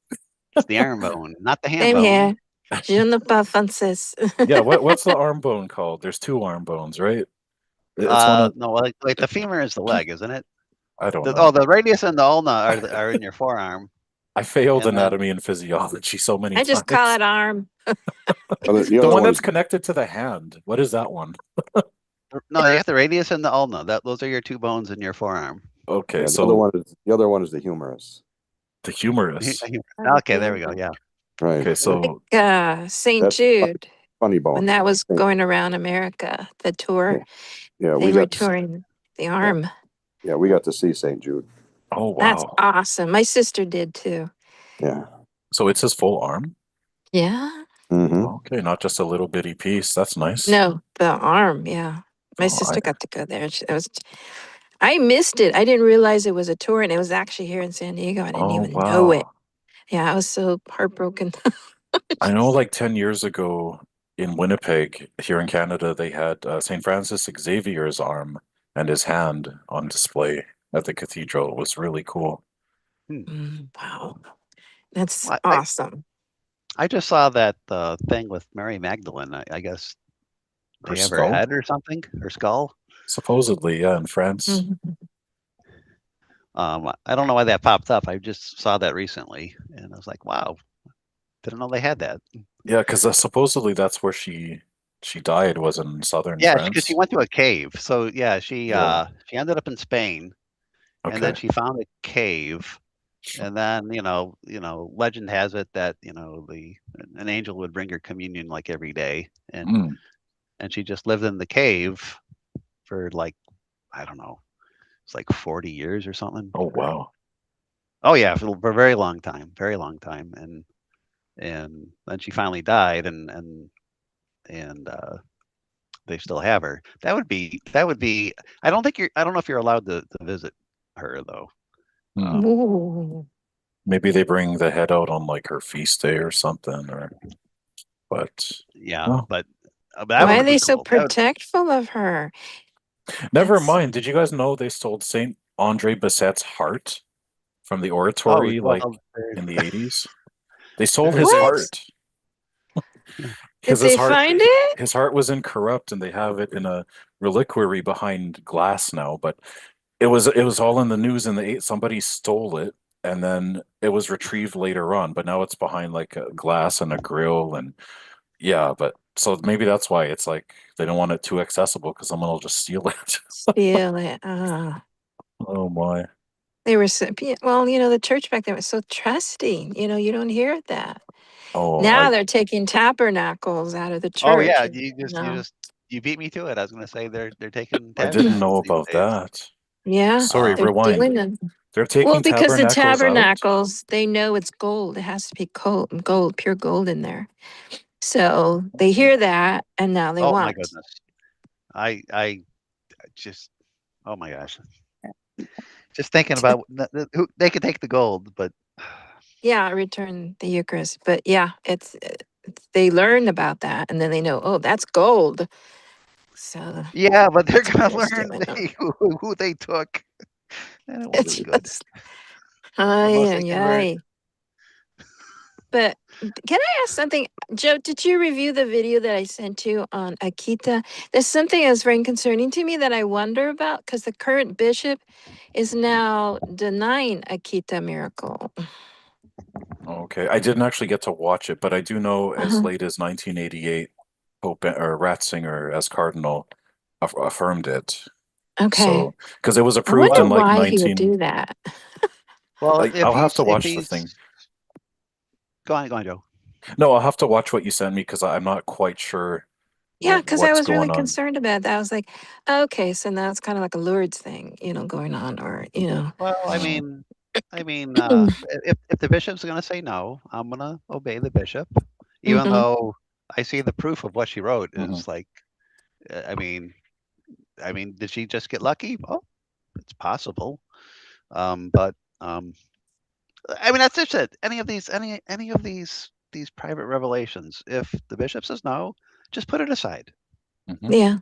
It's the arm bone, not the hand same bone. here. Je ne parle français. Yeah, what's the arm bone called? There's two arm bones, right? It's one of No, like the femur is the leg, isn't it? I don't know. The radius and the ulna are in your forearm. I failed And then anatomy and physiology so many I just call times. it arm. The one that's connected to the hand. What is that one? no, you have the radius and the ulna. Those are your two bones in your forearm. Okay, Yeah, so the other one is the humerus. The humorous. Okay, there we go. Yeah. Right. Okay, so St. That's Jude, funny bone. when that was going around America, the tour, Yeah, they we were got to, touring the arm. yeah, we got to see St. Jude. oh That's wow. awesome. My sister did too. Yeah. So it's his full arm? Yeah. Mm-hmm. Okay, not just a little bitty piece. That's nice. No, the arm. Yeah. My Oh, sister got to go there. I missed it. I didn't realize it was a tour, and it was actually here in San Diego. I didn't oh even know it. wow. Yeah, I was so heartbroken. I know like 10 years ago in Winnipeg, here in Canada, they had St. Francis Xavier's arm and his hand on display at the cathedral. It was really cool. Wow. That's Well, awesome. I just saw that thing with Mary Magdalene. I guess Her they have her skull? head or something, her skull. Supposedly, yeah, in France. Mhm. I don't know why that popped up. I just saw that recently, and I was like, wow, didn't know they had that. Yeah, because supposedly that's where she died, was in southern Yeah, because she France. went to a cave. So yeah, Yeah. she ended up in Spain, and then Okay. she found a cave, and then legend has it that an angel would bring her communion like every day, Mm. and she just lived in the cave for like, I don't know, it's like 40 years or something. Oh wow. Oh yeah, for a very long time, and then she finally died, and they still have her. That would be. I don't know if you're allowed to visit her though. Hmm. Ooh. Maybe they bring the head out on like her feast day or something, but Yeah, well, but that Why would are they be so cool. That would, protectful of her? never That's mind. Did you guys know they stole Saint Andre Basset's heart from the oh oratory like well, in the 80s? They sold there's his a what? heart Did because they find it? his heart was incorrupt and they have it in a reliquary behind glass now, but it was all in the news in the eight somebody stole it and then it was retrieved later on, but now it's behind like a glass and a grill and yeah, but so maybe that's why it's like they don't want it too accessible because someone will just steal it. Steal it. Oh my. They were so, well, the church back then was so trusting. You don't hear that. Oh, Now they're taking tabernacles out of the oh church. yeah, you beat me to it. I was gonna say they're taking I didn't know tabernacles these about days. that. Yeah, Sorry, they're rewind. doing them. They're Well, taking because the tabernacles out? tabernacles, they know it's gold. It has to be gold, pure gold in there. So they hear that, and now they Oh my want. goodness, I just oh my gosh, just thinking about who they could take the gold, but Yeah, return the Eucharist. But yeah, they learn about that, and then they know, oh, that's gold. So yeah, but they're that's what gonna they're learn stealing them. who they took, and it won't It's be good. just, The ay, most they ay, can learn. ay. But can I ask something? Joe, did you review the video that I sent you on Akita? There's something that's very concerning to me that I wonder about because the current bishop is now denying Akita miracle. Okay. I didn't actually get to watch it, but I do know as Uh-huh. late as 1988, Pope or Ratzinger as cardinal affirmed it. Okay. So, because it was I approved wonder in like why he would 19, do that. Well, I'll have to if watch the he's thing. go on, Joe. No, I'll have to watch what you sent me because I'm not quite sure Yeah, because I what's was really going on. concerned about that. I was like, okay, so now it's kind of like a Lourdes thing, going on, or. Well, Uh, if the bishop's going to say no, I'm going to obey the bishop, even Mhm. though I see the proof of what she wrote mhm. is like, I mean, did she just get lucky? Well, it's possible, but that's just it. Any of these private revelations, if the bishop says no, just put it aside. Mhm. Yeah,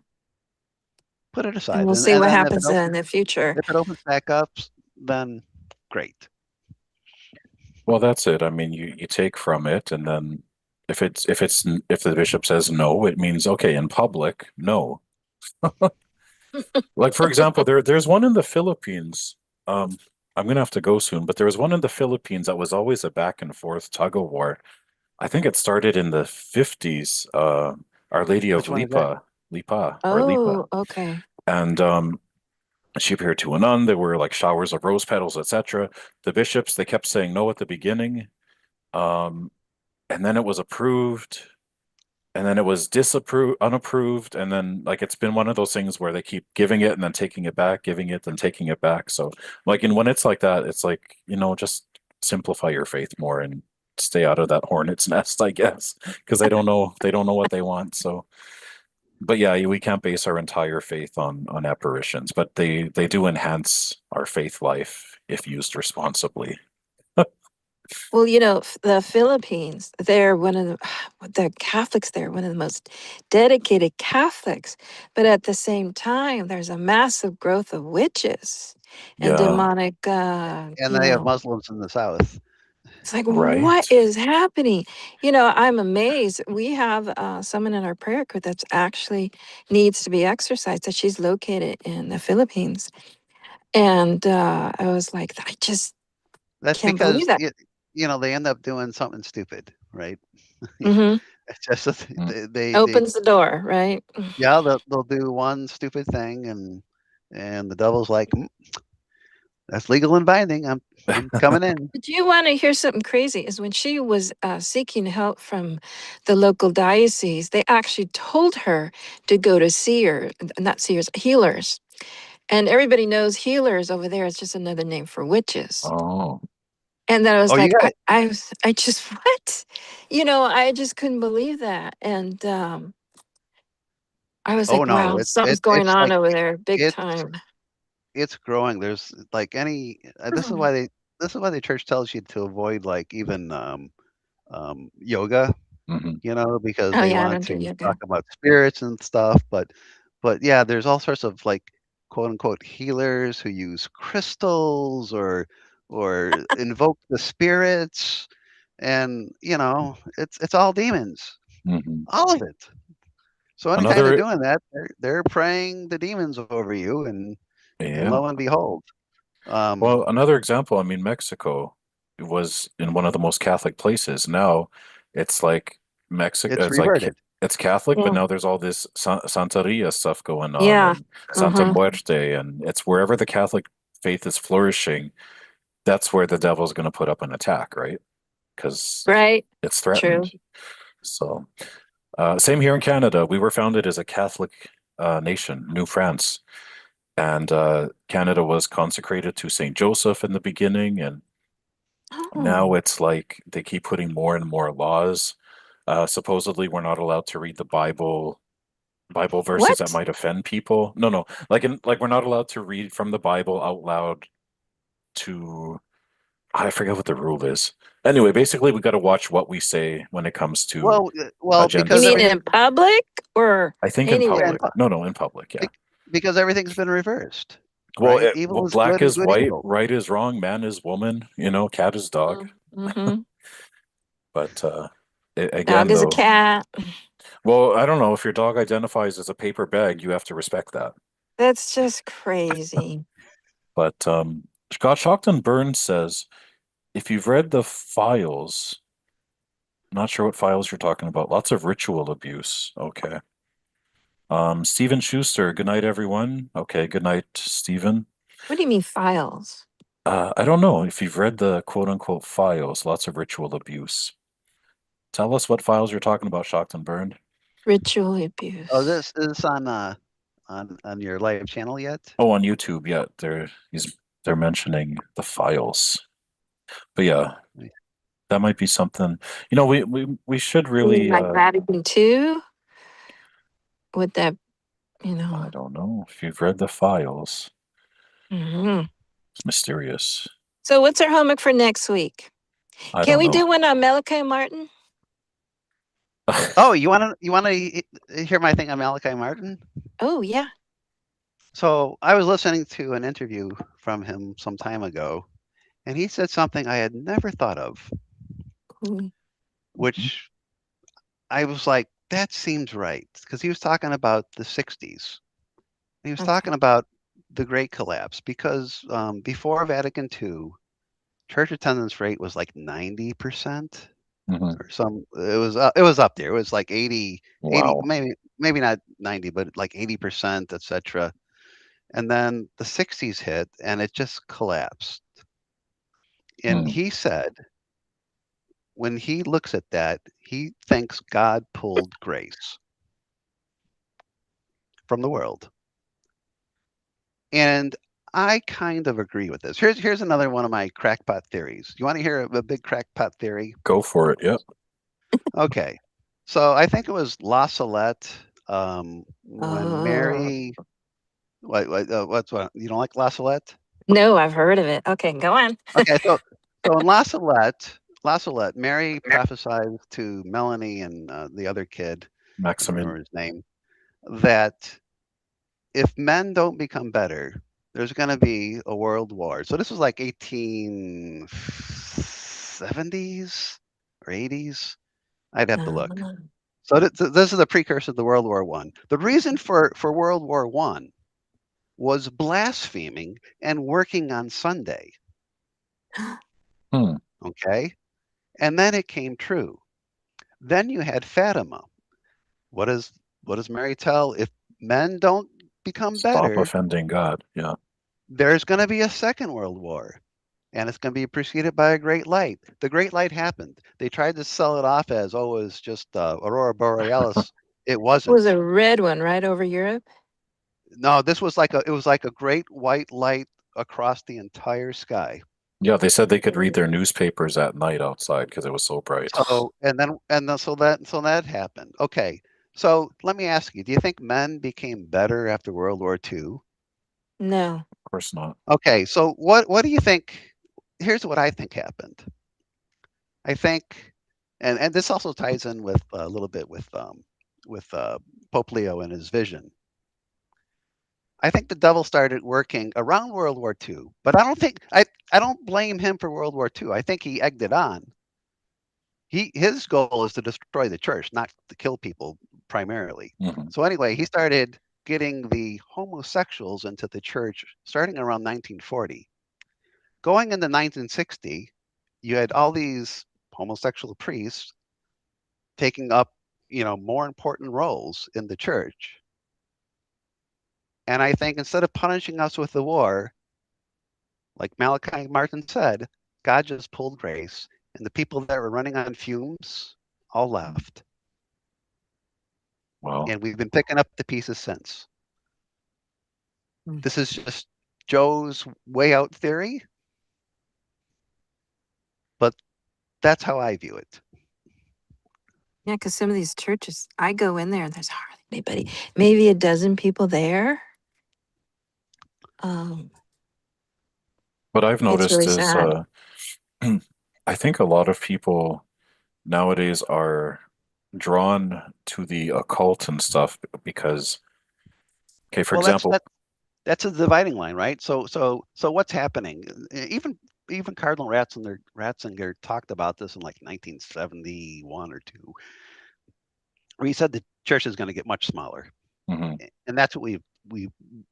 Put it and aside, we'll see and what then happens in the future. if it opens back up, then great. Well, that's it. I mean, you take from it, and then if the bishop says no, it means okay in public, no. Like for example, there's one in the Philippines. I'm gonna have to go soon, but there was one in the Philippines that was always a back and forth tug of war. I think it started in the 50s. Our Lady of Which one is that? Lipa, or Lipa, Oh, okay. and She appeared to a nun. There were like showers of rose petals, etc. The bishops, they kept saying no at the beginning. Um, and then it was approved, and then it was disapproved, unapproved, and then like it's been one of those things where they keep giving it and then taking it back, giving it and taking it back. So like, and when it's like that, it's like, just simplify your faith more and stay out of that hornet's nest, I guess, because they don't know what they want. So, but yeah, we can't base our entire faith on apparitions, but they do enhance our faith life if used responsibly. Well, the Philippines, they're one of the Catholics there, one of the most dedicated Catholics. But at the same time, there's a massive growth of witches and Yeah, demonic, And they have Muslims in the south. it's like, what right. is happening? I'm amazed. We have someone in our prayer group that's actually needs to be exorcised, that she's located in the Philippines. And I was like, I just That's can't believe because that. they end up doing something stupid, right? Hmm. It's just that Mm. they Opens the door, right? yeah, they'll do one stupid thing, and the devil's like, that's legal and binding. I'm coming in. But you want to hear something crazy? Is when she was seeking help from the local diocese, they actually told her to go to not seers, healers. And everybody knows healers over there is just another name for witches. Oh, And then I was Oh, you like, got I, it. I, was, I just, what? I just couldn't believe that. And I was Oh like, no, wow, something's going it's on like over there big it's time. it's growing. There's like any. This is why the church tells you to avoid like even yoga, hmm because Oh, they yeah, I want don't do to yoga. talk about spirits and stuff. But yeah, there's all sorts of like quote unquote healers who use crystals or invoke the spirits, and it's all demons, hmm all of it. So anytime they're Another, doing that, they're praying the demons over you, and yeah. lo and behold, Well, another example, I mean, Mexico was in one of the most Catholic places. Now it's like Mexico, it's it's like reverted. it's Catholic, but Yeah. now there's all this Santeria stuff going on Yeah. and Santa Uh-huh. Muerte, and it's wherever the Catholic faith is flourishing, that's where the devil's going to put up an attack, right? Because Right. it's threatened. True. So, same here in Canada. We were founded as a Catholic nation, New France. And Canada was consecrated to Saint Joseph in the beginning, and now Oh, it's like they keep putting more and more laws. Supposedly, we're not allowed to read the Bible verses that what? might offend people. No, no, like we're not allowed to read from the Bible out loud to. I forget what the rule is. Anyway, basically, we got to watch what we say when it comes to Well, You agendas because mean like. in everything, public or I think in yeah, anywhere? public. No, no, in public. Yeah. because everything's been reversed, Well, right? Evil is black good and is good white, evil. right is wrong, man is woman, cat is dog. Mm-hmm. But Dog again, is a though, cat. well, I don't know. If your dog identifies as a paper bag, you have to respect that. That's just crazy. But Scott Shockton Burns says, if you've read the files, not sure what files you're talking about. Lots of ritual abuse. Okay. Stephen Schuster, good night, everyone. Okay, good night, Stephen. What do you mean files? I don't know if you've read the quote unquote files, lots of ritual abuse. Tell us what files you're talking about, Shockton Burn. Ritual Oh, abuse. this is on your live channel yet? Oh, on YouTube, yeah, they're mentioning the files. But yeah, that might be something. We should You mean really like Vatican II? Would that, I don't know if you've read the files. Mhm. It's mysterious. So what's our homework for next week? I Can don't we do know. one on Malachi Martin? Oh, you want to hear my thing on Malachi Martin? Oh, yeah. So I was listening to an interview from him some time ago, and he said something I had never thought of, Ooh. which I was like, that seems right, because he was talking about the '60s. He was Okay. talking about the Great Collapse, because before Vatican II, church attendance rate was like 90%. Mhm. Or it was up there. It was like 80, Wow. maybe not 90, but like 80%, etc. And then the 60s hit and it just collapsed. And Hmm. he said, when he looks at that, he thinks God pulled grace from the world. And I kind of agree with this. Here's another one of my crackpot theories. You want to hear a big crackpot theory? Go for it. Yep. Okay. So I think it was La Salette, when Oh. Mary, what's what? You don't like La Salette? No, I've heard of it. Okay, go on. Okay, so in La Salette, Mary prophesied to Melanie and the other kid, I don't remember Maximin. his name, that if men don't become better, there's going to be a world war. So this was like 1870s or 80s. I'd have to look. Ah. So this is the precursor to World War One. The reason for World War One was blaspheming and working on Sunday. Hmm. Okay, and then it came true. Then you had Fatima. What does Mary tell? If men don't become Stop better, offending God. Yeah. there's going to be a second world war, and it's going to be preceded by a great light. The great light happened. They tried to sell it off as, oh, it was just aurora borealis. It It was wasn't. a red one right over Europe. No, this was like it was like a great white light across the entire sky. Yeah. They said they could read their newspapers at night outside because it was so bright. So so that happened. Okay. So let me ask you, do you think men became better after World War II? No. Of course not. Okay, so what do you think? Here's what I think happened. I think, and this also ties in with a little bit with Pope Leo and his vision. I think the devil started working around World War II, but I don't blame him for World War II. I think he egged it on. His goal is to destroy the church, not to kill people primarily. Mhm. So anyway, he started getting the homosexuals into the church starting around 1940. Going into 1960, you had all these homosexual priests taking up, more important roles in the church. And I think instead of punishing us with the war, like Malachi Martin said, God just pulled grace, and the people that were running on fumes all left. Wow. And we've been picking up the pieces since. Hmm. This is just Joe's way out theory, but that's how I view it. Yeah, because some of these churches, I go in there and there's hardly anybody. Maybe a dozen people there. Um, What I've it's noticed really is sad. I think a lot of people nowadays are drawn to the occult and stuff because, okay, for Well, that's example, that that's a dividing line, right? So what's happening? Even Cardinal Ratzinger talked about this in like 1971 or two, where he said the church is going to get much smaller, mhm, and that's what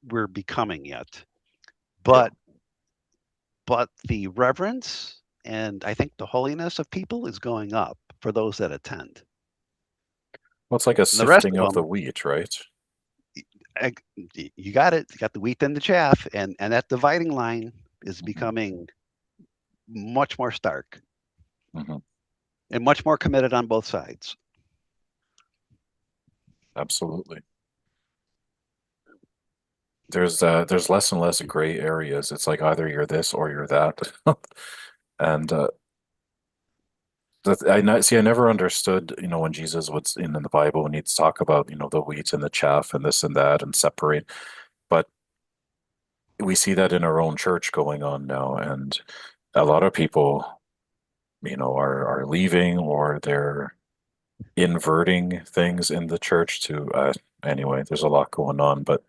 we're becoming yet. yeah, But the reverence and I think the holiness of people is going up for those that attend. well, it's like a And the rest sifting of of the them, wheat, right? you got it. You got the wheat and the chaff, and that dividing line is Mhm, becoming much more stark mhm, and much more committed on both sides. absolutely. There's less and less gray areas. It's like either you're this or you're that. And I never understood, when Jesus was in the Bible when he'd talk about, the wheat and the chaff and this and that and separate. But we see that in our own church going on now, and a lot of people, are leaving or they're inverting things in the church to anyway, there's a lot going on, but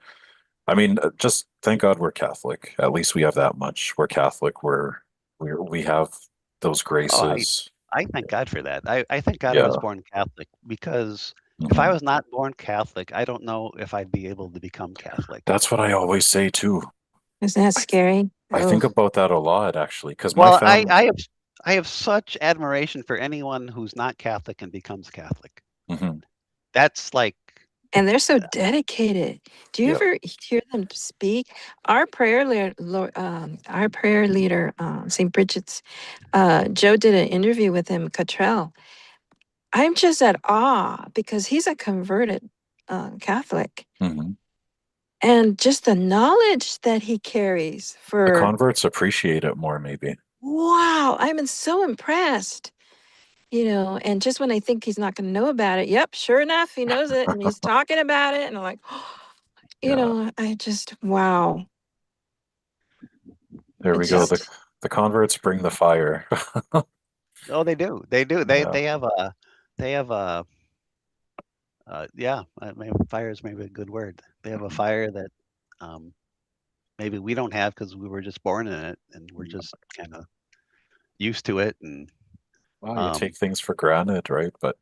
I mean, just thank God we're Catholic. At least we have that much. We're Catholic. We have those Oh, I graces. I thank God for that. I thank God I was Yeah. born Catholic because if I Mhm. was not born Catholic, I don't know if I'd be able to become Catholic. That's what I always say too. Isn't that I, scary? I think Oh, about that a lot actually, because my Well, family. I have such admiration for anyone who's not Catholic and becomes Catholic. Mhm. That's like And they're so dedicated. Do you Yeah. ever hear them speak? Our prayer leader, St. Bridget's, Joe did an interview with him, Cottrell. I'm just at awe because he's a converted Catholic. Hmm. And just the knowledge that he carries The for, converts appreciate it more, maybe. wow, I'm so impressed. And just when I think he's not going to know about it, yep, sure enough, he knows it and he's talking about it. And I'm like, Yeah. I just, wow. There we It's go. just, The converts bring the fire. Oh, they do. They do. Yeah. They have a yeah. Fire is maybe a good word. They have a fire that um, maybe we don't have because we were just born in it, and we're just kind of used to it. And Wow, you um, take things for granted, right? But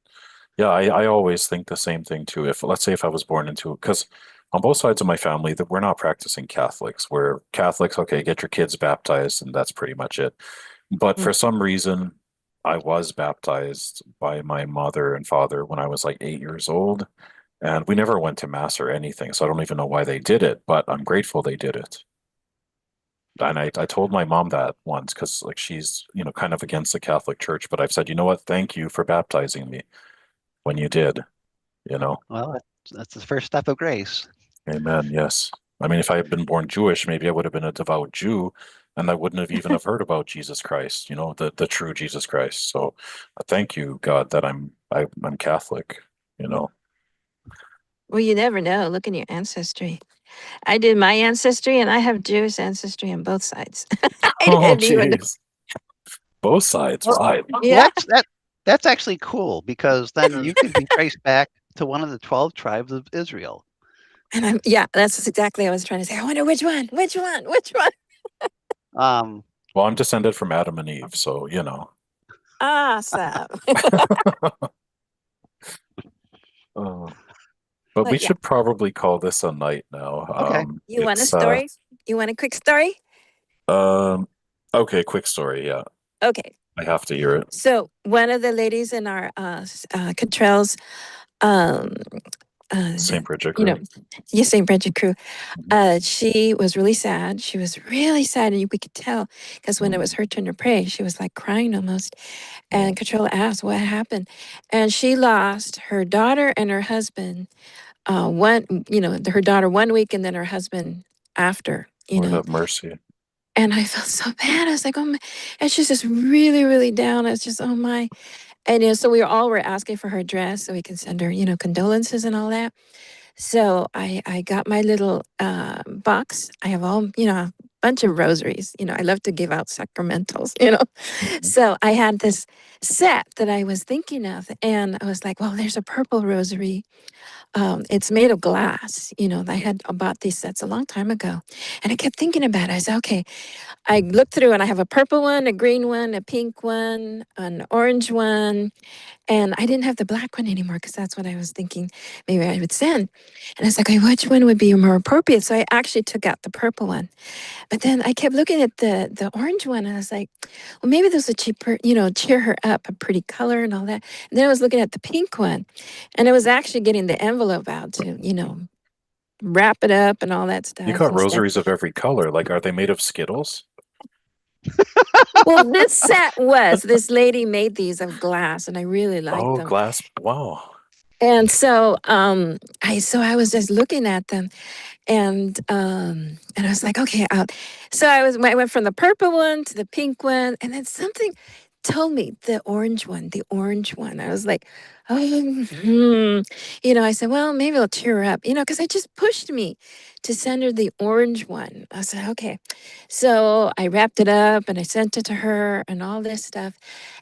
yeah, I always think the same thing too. If let's say if I was born into, because on both sides of my family that we're not practicing Catholics. We're Catholics, okay, get your kids baptized, and that's pretty much it. But mm, for some reason, I was baptized by my mother and father when I was like 8 years old, and we never went to mass or anything. So I don't even know why they did it, but I'm grateful they did it. And I told my mom that once because like she's, kind of against the Catholic Church, but I've said, you know what, thank you for baptizing me when you did, you know. well, that's the first step of grace. Amen. Yes. I mean, if I had been born Jewish, maybe I would have been a devout Jew, and I wouldn't have even have heard about Jesus Christ, the true Jesus Christ. So, thank you, God, that I'm Catholic. You know. well, you never know. Look in your ancestry. I did my ancestry and I have Jewish ancestry on both sides. I Oh, didn't even know. jeez. Both sides. Well, Wow. well, Yeah. that's actually cool because then you can be traced back to one of the 12 tribes of Israel. Yeah, that's exactly what I was trying to say. I wonder which one, which one, which one. Um, Well, I'm descended from Adam and Eve, so Awesome. Oh, but we But yeah, should probably call this a night now. okay. you want a It's story? You want a quick story? um okay, quick story. Yeah, Okay. I have to hear it. So one of the ladies in our Cottrell's, um, uh, St. Bridget you crew. know, yes, St. Bridget crew. Mhm. She was really sad. She was really sad, and we could tell because when it was Mhm. her turn to pray, she was like crying almost. Yeah. And Cottrell asked what happened, and she lost her daughter and her husband. Her daughter 1 week, and then her husband after. Lord have mercy. And I felt so bad. I was like, oh my, and she's just really, really down. I was just, oh my. And so we were asking for her address so we can send her, condolences and all that. So I got my little box. I have a bunch of rosaries. I love to give out sacramentals. Mhm. So I had this set that I was thinking of, and I was like, well, there's a purple rosary. It's made of glass. I had bought these sets a long time ago, and I kept thinking about it. I said, okay. I looked through, and I have a purple one, a green one, a pink one, an orange one, and I didn't have the black one anymore because that's what I was thinking maybe I would send. And I was like, okay, which one would be more appropriate? So I actually took out the purple one. But then I kept looking at the orange one, and I was like, well, maybe this would cheer her up, a pretty color and all that. And then I was looking at the pink one, and I was actually getting the envelope out to, wrap it up and all that You stuff got and stuff. rosaries of every color. Like, are they made of Skittles? Well, this set this lady made these of glass, and I really liked Oh, them. glass. Wow. And so I was just looking at them, and I was like, okay, so I went from the purple one to the pink one, and then something told me the orange one. I was like, oh, I said, well, maybe I'll cheer her up, because it just pushed me to send her the orange one. I said, okay. So I wrapped it up and I sent it to her and all this stuff.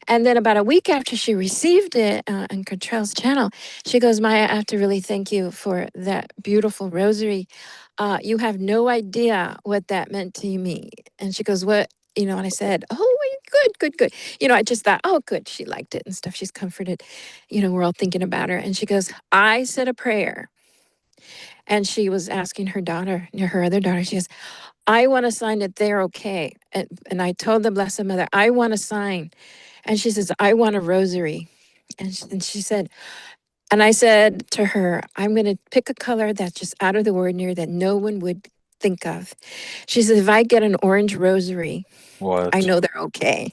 And then about a week after she received it on Cottrell's channel, she goes, Maya, I have to really thank you for that beautiful rosary. You have no idea what that meant to me. And she goes, what? And I said, oh, good, good, good. I just thought, oh, good. She liked it and stuff. She's comforted. We're all thinking about her. And she goes, I said a prayer. And she was asking her daughter, her other daughter, she goes, I want to sign that they're okay. And I told the Blessed Mother, I want to sign. And she says, I want a rosary. And she said, And I said to her, I'm going to pick a color that's just out of the ordinary that no one would think of. She said, if I get an orange rosary, I What? know they're okay.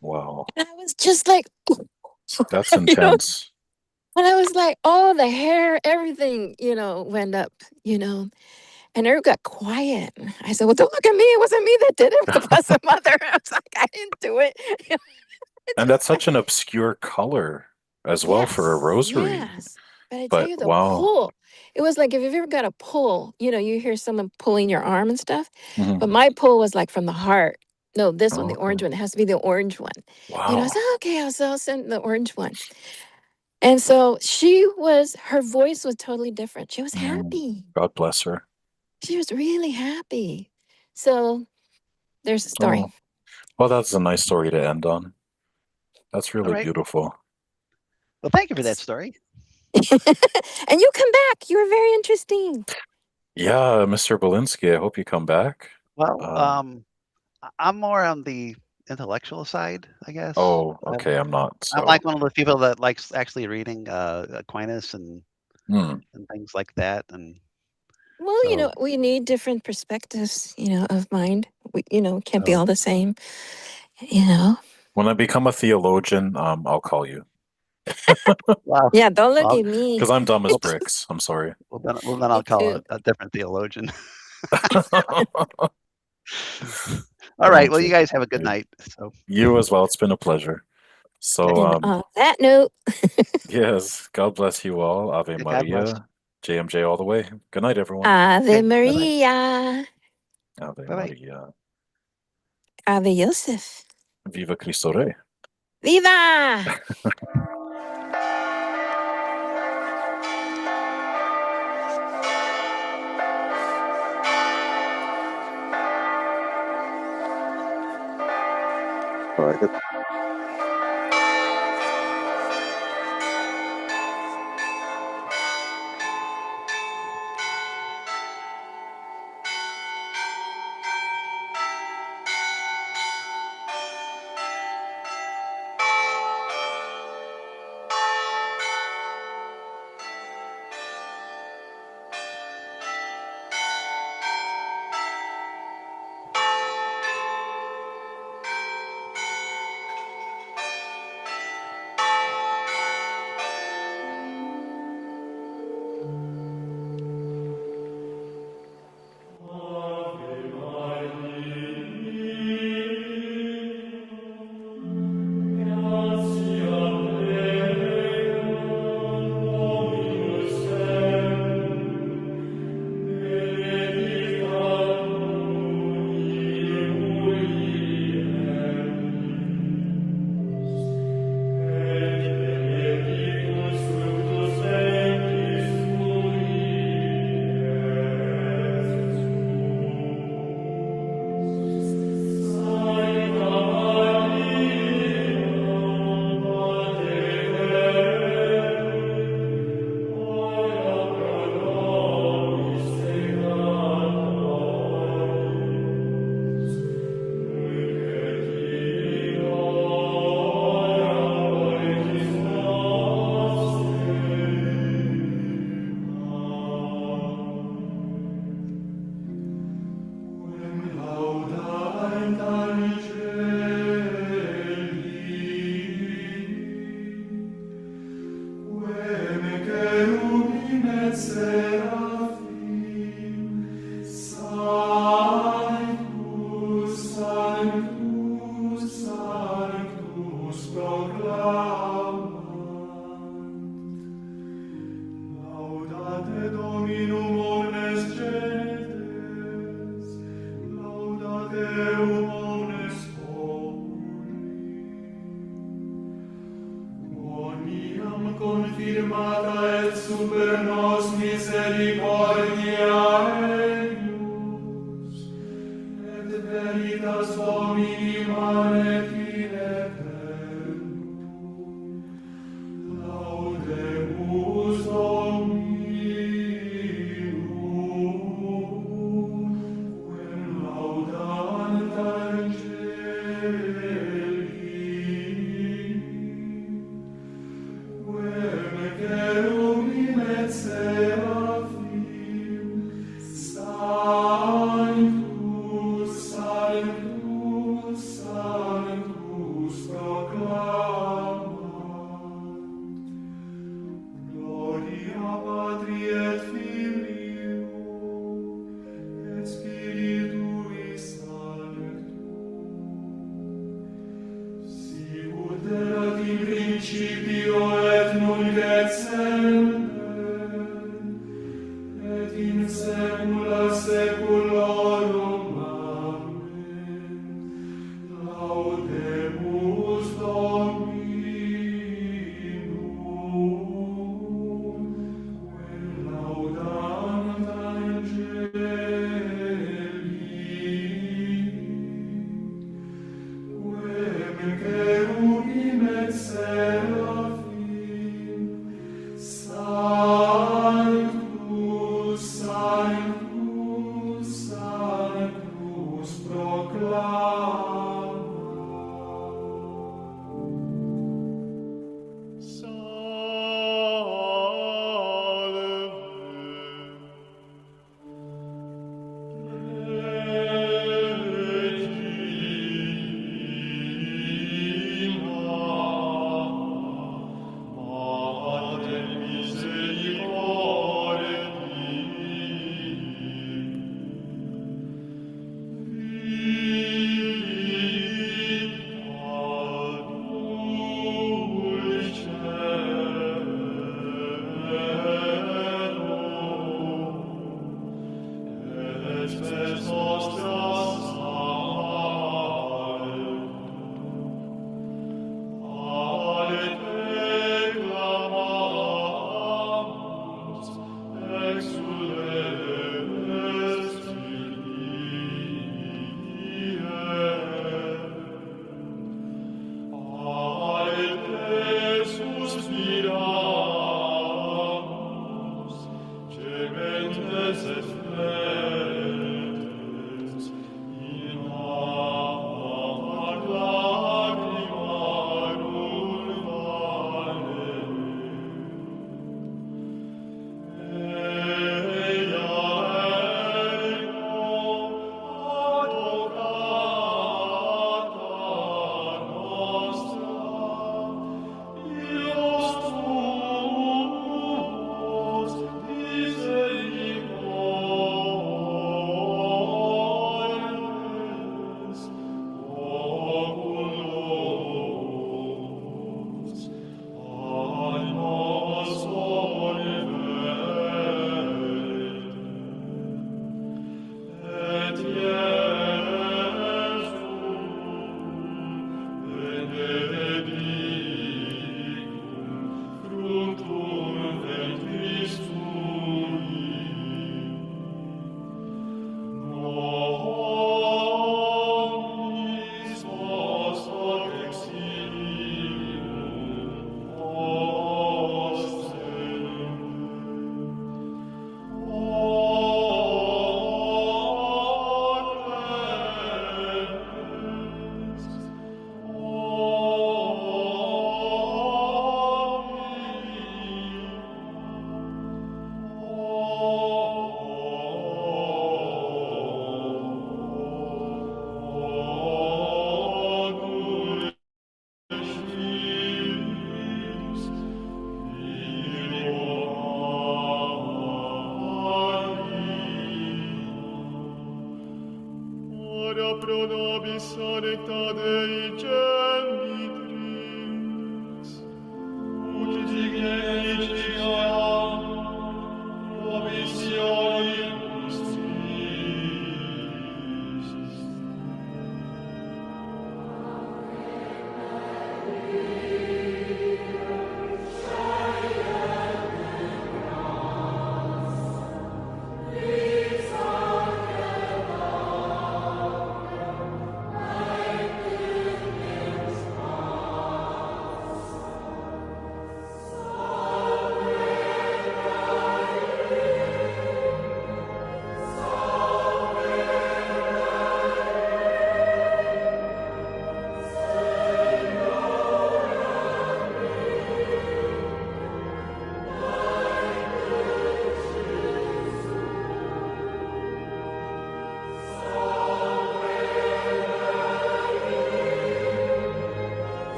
Wow. And I was just like, That's you know, intense. and I was like, oh, the hair, everything, went up, And everyone got quiet. I said, well, don't look at me. It wasn't me that did it. It was the Blessed Mother. I was like, I didn't do it. And that's such an obscure color as well for a Yes, rosary. yes. But I tell But you, the wow. pull, it was like if you've ever got a pull, you hear someone pulling your arm and stuff. Mhm. But my pull was like from the heart. No, this one, the Okay. orange one. It has to be the orange one. I Wow. said, okay, I'll send the orange one. And so her voice was totally different. She was happy. God bless her. She was really happy. So there's a story. Oh, well, that's a nice story to end on. That's All really right. beautiful. Well, thank you for that story. And you come back. You were very interesting. Yeah, Mr. Belinsky, I hope you come back. Well, Um, I'm more on the intellectual side, I guess. oh, okay, I'm not. I'm So, like one of those people that likes actually reading Aquinas and hmm. things like that. And Well, so, we need different perspectives, of mind. We, can't be so all the same, you know. When I become a theologian, I'll call you well, Yeah, don't look well, at me. because I'm dumb as well, bricks. I'm sorry. then Me I'll call too. a different theologian. All right. Well, you Okay. guys have a good Good. night. So, You as well. It's been a pleasure. So, And on that note, yes, God bless you all. Ave God bless. Maria, JMJ all the way. Good night, everyone. Ave Okay. Bye-bye. Maria, Ave Bye-bye. Maria. Ave Joseph. Viva Cristo Rey. Viva! All right. in saecula saeculorum. Amen. Laudemus Dominum, quem laudant angeli, quem cherubim et seraphim, Sanctus, Sanctus, Sanctus proclama. Ora pro nobis sancta Dei gemini,